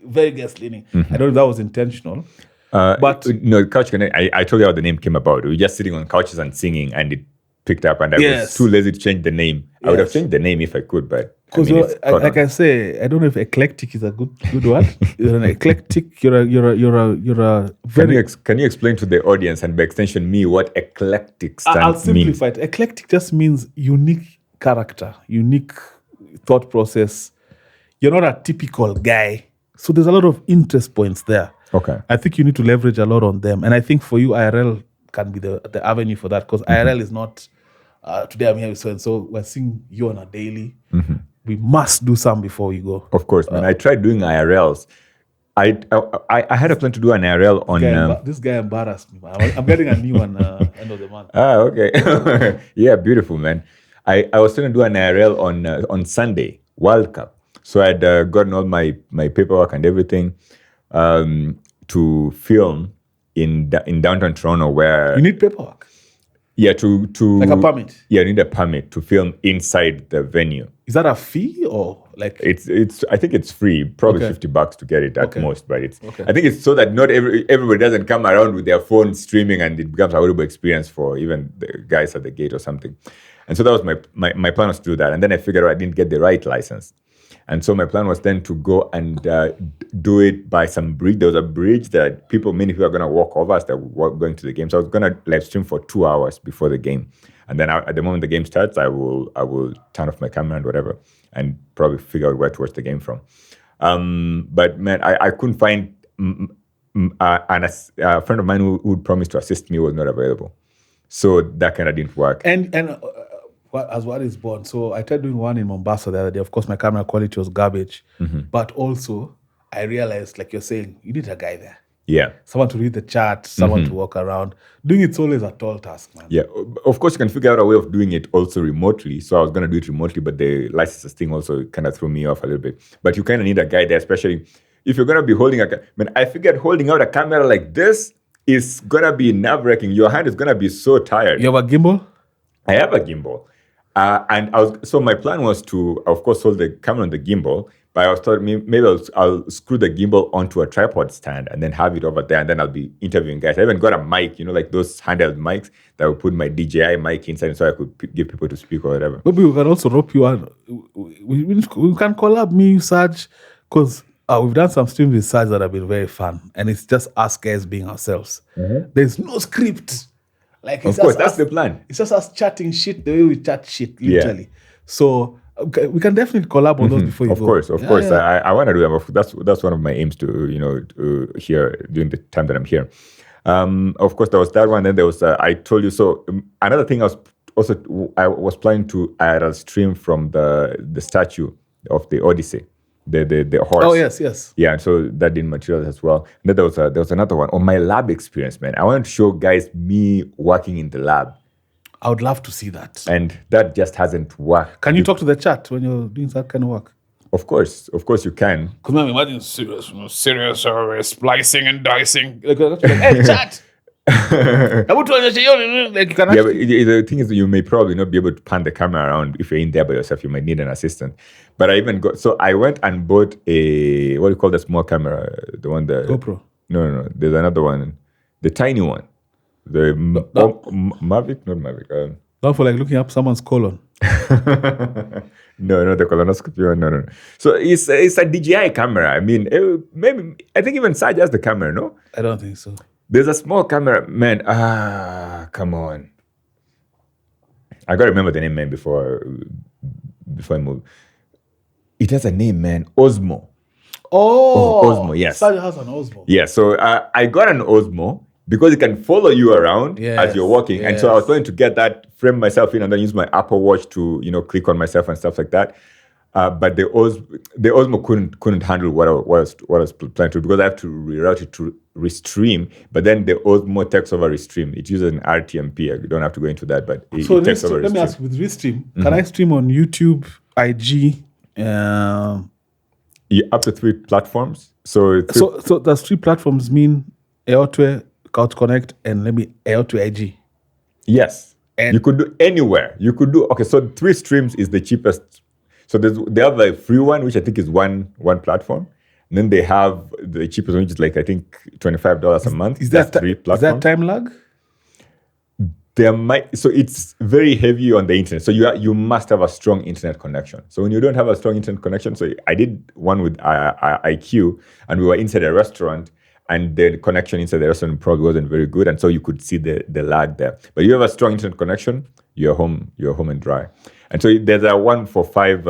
Very guest leaning. I don't know if that was intentional. But no, Couch Connect. I told you how the name came about. We were just sitting on couches and singing, and it picked up. And I was too lazy to change the name. I would have changed the name if I could, but because like I say, I don't know if eclectic is a good word. You're an eclectic. You're a very. Can you explain to the audience and by extension me what eclectic stands I'll means? simplify it. Eclectic just means unique character, unique thought process. You're not a typical guy, so there's a lot of interest points there. Okay. I think you need to leverage a lot on them, and I think for you, IRL can be the avenue for that, because IRL is not. Today I'm here with so and so. We're seeing you on a daily. We must do some before we go. Of course, man. I tried doing IRLs. I had a plan to do an IRL on. This guy embarrassed me, man. I'm getting a new one end of the month. Okay. Yeah, beautiful, man. I was going to do an IRL on Sunday, World Cup. So I'd gotten all my paperwork and everything to film in downtown Toronto, where You need paperwork. Yeah, to Like a permit. Yeah, you need a permit to film inside the venue. Is that a fee or like? It's I think it's free, probably Okay. $50 to get it at Okay. most, but it's Okay. I think it's so that not everybody doesn't come around with their phone streaming and it becomes a horrible experience for even the guys at the gate or something. And so that was my plan, was to do that. And then I figured out I didn't get the right license. And so my plan was then to go and do it by some bridge. There was a bridge that many people are going to walk over as they're going to the game. So I was going to live stream for 2 hours before the game. And then at the moment the game starts, I will turn off my camera and whatever, and probably figure out where to watch the game from. But man, I couldn't find a friend of mine who would promise to assist me was not available. So that kind of didn't work. And as what is born. So I tried doing one in Mombasa the other day. Of course, my camera quality was garbage. But also, I realized, like you're saying, you need a guy there. Yeah. Someone to read the chat, someone to walk around. Doing it's always a tall task, man. Yeah. Of course, you can figure out a way of doing it also remotely. So I was going to do it remotely, but the licenses thing also kind of threw me off a little bit. But you kind of need a guy there, especially if you're going to be holding I figured holding out a camera like this is going to be nerve-wracking. Your hand is going to be so tired. You have a gimbal? I have a gimbal. So my plan was to, of course, hold the camera on the gimbal, but I was thought maybe I'll screw the gimbal onto a tripod stand and then have it over there, and then I'll be interviewing guys. I even got a mic, like those handheld mics that would put my DJI mic inside so I could give people to speak or whatever. Maybe we can also rope you on. We can collab, me, Sarge, because we've done some streams with Sarge that have been very fun, and it's just us guys being ourselves. There's no script. Like, of course, that's the plan. It's just us chatting shit the way we chat shit, literally. Yeah. So we can definitely collab on those before you go. Of course. Yeah. I want to do them. That's one of my aims to here during the time that I'm here. Of course, there was that one. Then there was I told you so. Another thing I was planning to add a stream from the statue of the Odyssey. The horse. Oh, yes. Yeah, and so that didn't materialize as well. And then there was another one on my lab experience, man. I wanted to show guys me working in the lab. I would love to see that. And that just hasn't worked. Can you talk to the chat when you're doing that kind of work? Of course you can. Because man, imagine serious or splicing and dicing. Like, hey, chat! But the thing is that you may probably not be able to pan the camera around if you're in there by yourself. You might need an assistant. But I went and bought a, what do you call the small camera? The one that GoPro. No. There's another one, the tiny one, the Mavic, not Mavic. Not for like looking up someone's colon. No, the colonoscopy one. No. So it's a DJI camera. I mean, maybe I think even Saj has the camera. No, I don't think so. there's a small camera, man. Come on. I gotta remember the name, man, before I move. It has a name, man. Osmo. Oh, Osmo, yes. Saj has an Osmo. Yeah, so I got an Osmo because it can follow you around as you're walking. And so I was going to get that, frame myself in, and then use my Apple Watch to, click on myself and stuff like that. But the Osmo couldn't handle what I was planning to do, because I have to reroute it to Restream. But then the Osmo takes over Restream. It uses an RTMP. I don't have to go into that, but it takes over Restream. Let me ask, with Restream, can I stream on YouTube, IG? Up to 3 platforms. So does 3 platforms mean EOTWE, Couch Connect, and maybe EOTWE IG? Yes. And you could do anywhere. You could do, okay, so 3 streams is the cheapest. So they have a free one, which I think is one platform. And then they have the cheapest one, which is like, I think, $25 a month. Is that 3 platforms. Is that time lag? So it's very heavy on the internet. So you must have a strong internet connection. So when you don't have a strong internet connection, so I did one with IQ, and we were inside a restaurant, and the connection inside the restaurant probably wasn't very good, and so you could see the lag there. But you have a strong internet connection, you're home and dry. And so there's a one for five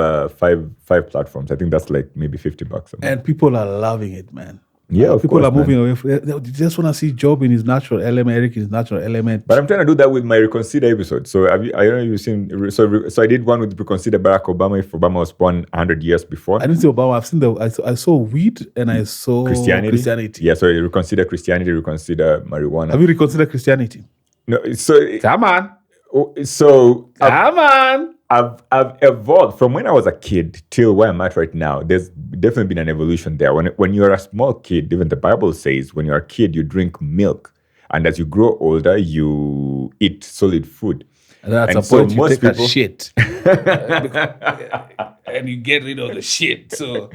platforms. I think that's like maybe $50 a month. And people are loving it, man. Yeah, of people course, are moving away from it. They just want to see Job in his natural element, Eric in his natural element. But I'm trying to do that with my Reconsider episode. So I don't know if you've seen. So I did one with Reconsider Barack Obama. If Obama was born 100 years before. I didn't see Obama. I've seen I saw weed and I saw Christianity. Yeah. So Reconsider Christianity, Reconsider marijuana. Have you reconsidered Christianity? No. So come on. So come on. I've evolved from when I was a kid till where I'm at right now. There's definitely been an evolution there. When you're a small kid, even the Bible says, when you're a kid, you drink milk. And as you grow older, you eat solid food. And that's a point you take a shit. And you get rid of the shit. So,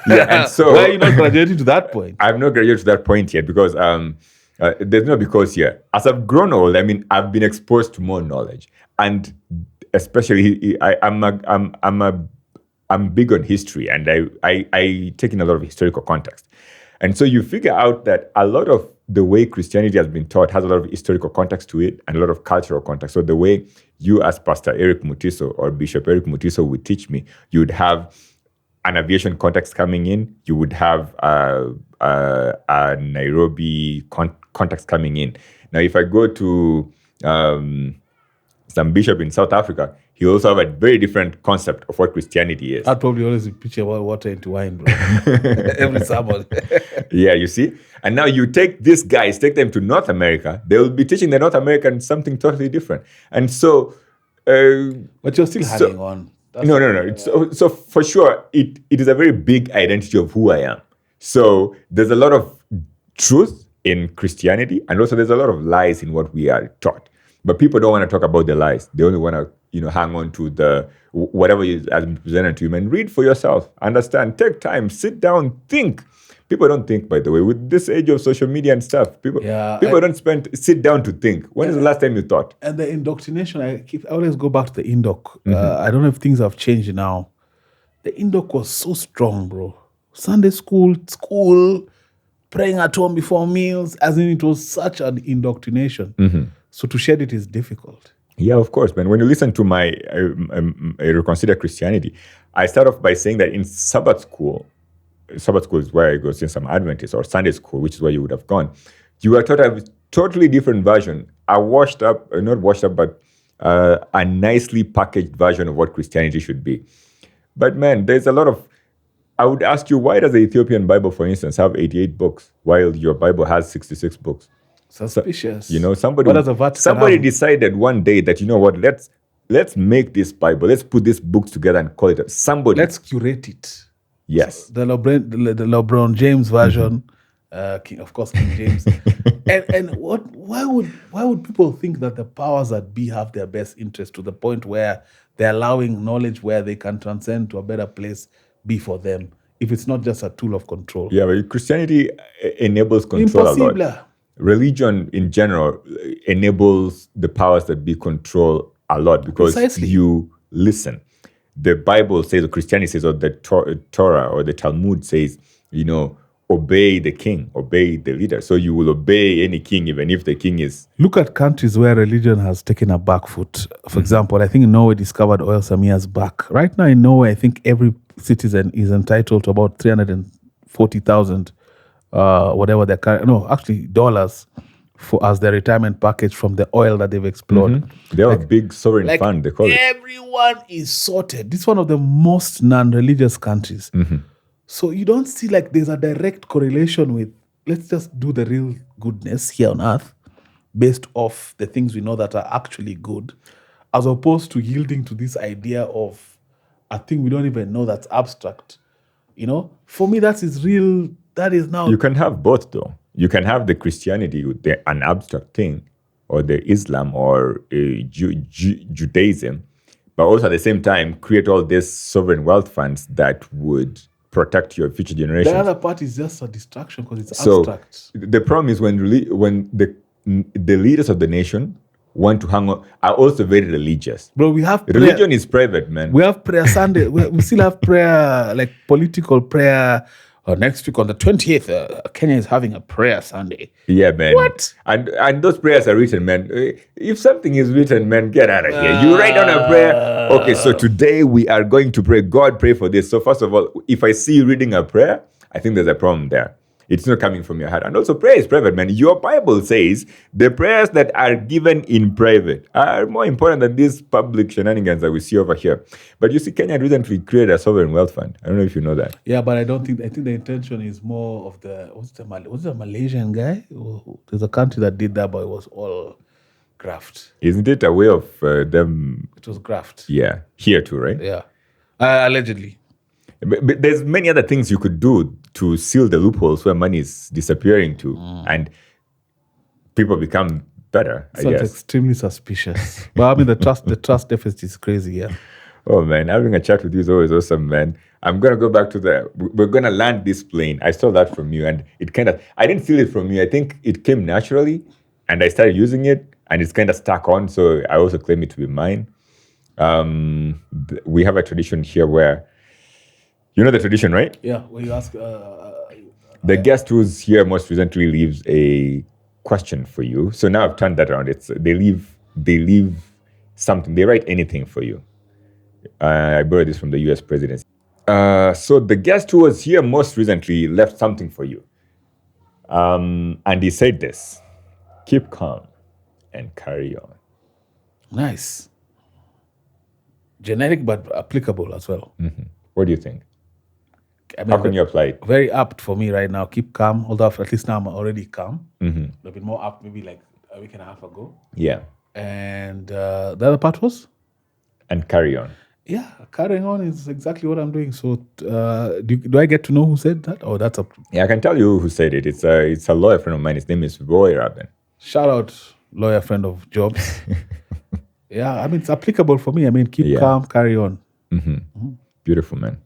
yeah, and so why are you not graduating to that point? I've not graduated to that point yet because there's no because here. As I've grown old, I mean, I've been exposed to more knowledge. And especially I'm big on history, and I take in a lot of historical context. And so you figure out that a lot of the way Christianity has been taught has a lot of historical context to it and a lot of cultural context. So the way you as Pastor Eric Mutiso or Bishop Eric Mutiso would teach me, you would have an aviation context coming in, you would have a Nairobi context coming in. Now, if I go to some bishop in South Africa, he also have a very different concept of what Christianity is. I'd probably always picture water into wine, bro. Every sermon. Yeah, you see? And now you take these guys, take them to North America, they will be teaching the North Americans something totally different. And so... but you're still hanging on. No. So for sure, it is a very big identity of who I am. So there's a lot of truth in Christianity, and also there's a lot of lies in what we are taught. But people don't want to talk about the lies. They only want to, hang on to the whatever has been presented to you. And read for yourself. Understand. Take time. Sit down. Think. People don't think, by the way. With this age of social media and stuff, people don't sit down to think. When is the last time you thought? And the indoctrination, I always go back to the Indoc. I don't know if things have changed now. The Indoc was so strong, bro. Sunday school, praying at home before meals. As in, it was such an indoctrination. Mm-hmm. So to shed it is difficult. Yeah, of course, man. When you listen to my Reconsider Christianity, I start off by saying that in Sabbath school is where I go, since I'm Adventist, or Sunday school, which is where you would have gone, you were taught a totally different version, a nicely packaged version of what Christianity should be. But man, there's a lot of, I would ask you, why does the Ethiopian Bible, for instance, have 88 books, while your Bible has 66 books? Suspicious. So, somebody decided one day that, let's make this Bible, let's put these books together and call it somebody. Let's curate it. Yes. So the LeBron James version, King James. and why would people think that the powers that be have their best interest to the point where they're allowing knowledge where they can transcend to a better place be for them, if it's not just a tool of control? Yeah, but Christianity enables control a lot. Religion in general enables the powers that be control a lot because Precisely. you listen. The Bible says, or Christianity says, or the Torah or the Talmud says, obey the king, obey the leader. So you will obey any king, even if the king is. Look at countries where religion has taken a back foot. For example, I think Norway discovered oil some years back. Right now in Norway, I think every citizen is entitled to about 340,000, whatever their current, no, actually dollars for as their retirement package from the oil that they've explored. They have a big sovereign fund, they call it. Everyone is sorted. This is one of the most non-religious countries. So you don't see like there's a direct correlation with, let's just do the real goodness here on earth based off the things we know that are actually good, as opposed to yielding to this idea of a thing we don't even know that's abstract. For me, that is real. That is now. You can have both, though. You can have the Christianity, an abstract thing, or the Islam or Judaism, but also at the same time create all these sovereign wealth funds that would protect your future generations. The other part is just a distraction because it's abstract. The problem is when the leaders of the nation want to hang on, are also very religious. Bro, we have religion is private, man. We have prayer Sunday. we still have prayer, like political prayer. Next week on the 28th, Kenya is having a prayer Sunday. Yeah, man. What? And those prayers are written, man. If something is written, man, get out of here. You write down a prayer. Okay, so today we are going to pray. God, pray for this. So first of all, if I see you reading a prayer, I think there's a problem there. It's not coming from your heart. And also prayer is private, man. Your Bible says the prayers that are given in private are more important than these public shenanigans that we see over here. But you see, Kenya recently created a sovereign wealth fund. I don't know if you know that. Yeah, but I think the intention is more of what's the Malaysian guy? There's a country that did that, but it was all graft. Isn't it a way of them? It was graft. Yeah, here too, right? Yeah, allegedly. But there's many other things you could do to seal the loopholes where money is disappearing to, and people become better. I guess. Extremely suspicious. But I mean, the trust deficit is crazy. Yeah. Oh man, having a chat with you is always awesome, man. I'm gonna go back to we're gonna land this plane. I saw that from you, and I didn't feel it from you. I think it came naturally, and I started using it, and it's kind of stuck on. So I also claim it to be mine. We have a tradition here where. You know the tradition, right? Yeah, where you ask... the guest who's here most recently leaves a question for you. So now I've turned that around. They leave something. They write anything for you. I borrowed this from the US presidency. So the guest who was here most recently left something for you. And he said this: keep calm and carry on. Nice. Generic, but applicable as well. Mm-hmm. What do you think? I mean, how can you apply it? Very apt for me right now. Keep calm. Although at least now I'm already calm. Mm-hmm. A bit more apt maybe like a week and a half ago. Yeah. And the other part was? And carry on. Yeah, carrying on is exactly what I'm doing. So do I get to know who said that? Oh, that's Yeah, I can tell you who said it. It's a lawyer friend of mine. His name is Roy Rabin. Shout out, lawyer friend of Jobs. Yeah, I mean, it's applicable for me. I mean, keep calm, carry on. Mm-hmm. Mm-hmm. Beautiful, man.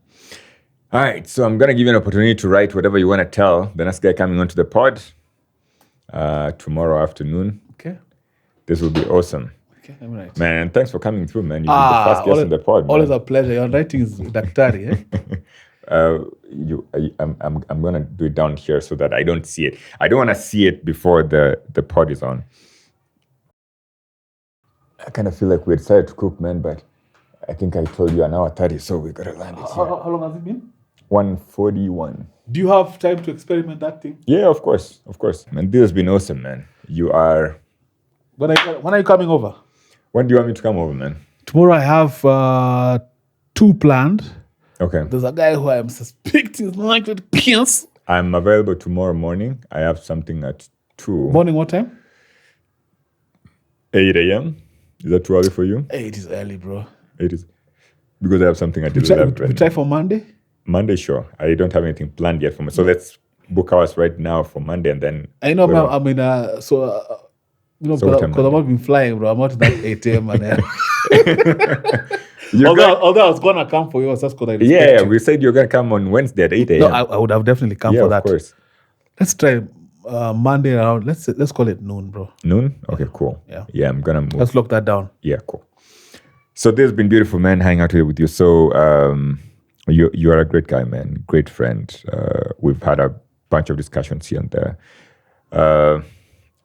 All right, so I'm going to give you an opportunity to write whatever you want to tell the next guy coming onto the pod tomorrow afternoon. Okay. This will be awesome. Okay, I'm right. Man, thanks for coming through, man. You're the first guest on the pod, man. Always a pleasure. Your writing is daktari, eh? I'm going to do it down here so that I don't see it. I don't want to see it before the pod is on. I kind of feel like we decided to cook, man, but I think I told you an hour 30, so we got to land it here. How long has it been? 1:41. Do you have time to experiment that thing? Yeah, of course. Man, this has been awesome, man. You are... When are you coming over? When do you want me to come over, man? Tomorrow I have 2 planned. Okay. There's a guy who I'm suspecting is likely to kiss. I'm available tomorrow morning. I have something at 2. Morning, what time? 8 a.m. Is that too early for you? 8 is early, bro. It is. Because I have something at 11. We try for Monday? Monday, sure. I don't have anything planned yet for me. So let's book ours right now for Monday and then... I know, I mean, because I've not been flying, bro. I'm not that 8 a.m. Although I was going to come for yours, that's because I respect Yeah, you. we said you're going to come on Wednesday at 8 a.m. No, I would have definitely come for that. Of course. Let's try Monday around, let's call it noon, bro. Noon? Okay, cool. Yeah. Yeah, I'm going to move. Let's lock that down. Yeah, cool. So this has been beautiful, man, hanging out here with you. So you are a great guy, man. Great friend. We've had a bunch of discussions here and there.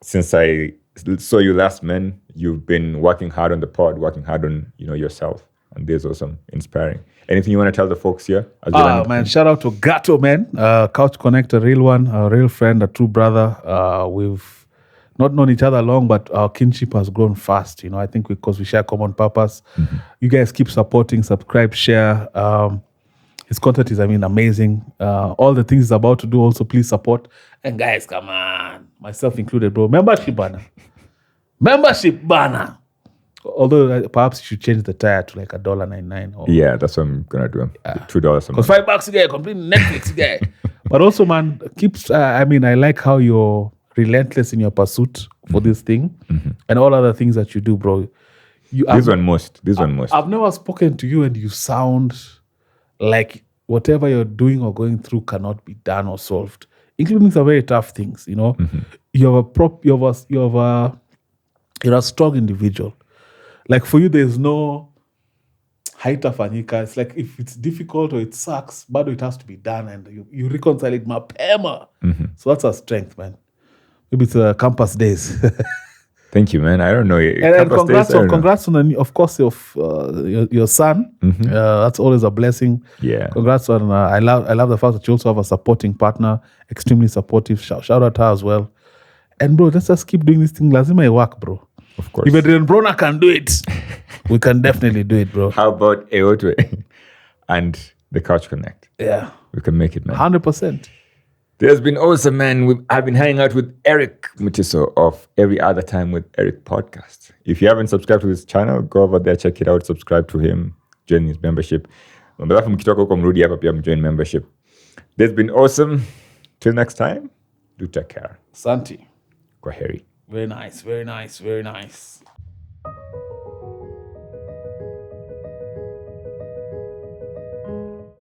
Since I saw you last, man, you've been working hard on the pod, working hard on yourself, and this is awesome, inspiring. Anything you want to tell the folks here? Man, shout out to Gato, man. Couch Connect, a real one, a real friend, a true brother. We've not known each other long, but our kinship has grown fast. I think because we share common purpose. Mm-hmm. You guys keep supporting, subscribe, share. His content is, amazing. All the things he's about to do, also please support. And guys, come on, myself included, bro. Membership banner. Although perhaps you should change the tire to like $1.99. Yeah, that's what I'm gonna do. $2 a month. Because $5 a guy, complete Netflix guy. But also, man, keeps. I like how you're relentless in your pursuit for this thing and all other things that you do, bro. This one most. I've never spoken to you and you sound like whatever you're doing or going through cannot be done or solved, including some very tough things. You're a strong individual. Like for you, there's no haitafanyika. It's like if it's difficult or it sucks, but it has to be done, and you reconcile it mapema. So that's our strength, man. Maybe it's campus days. Thank you, man. I don't know. And congrats on of course, your son. That's always a blessing. Yeah. Congrats on. I love the fact that you also have a supporting partner, extremely supportive. Shout out to her as well. And bro, let's just keep doing this thing. Lazima I work, bro. Of course. If Adrian Brona can do it, we can definitely do it, bro. How about EOTWE and the Couch Connect? Yeah. We can make it, man. 100%. There's been awesome, man. I've been hanging out with Eric Mutiso of Every Other Time with Eric podcast. If you haven't subscribed to this channel, go over there, check it out, subscribe to him, join his membership. Join membership. There's been awesome. Till next time, do take care. Santi. Kwaheri. Very nice, very nice, very nice.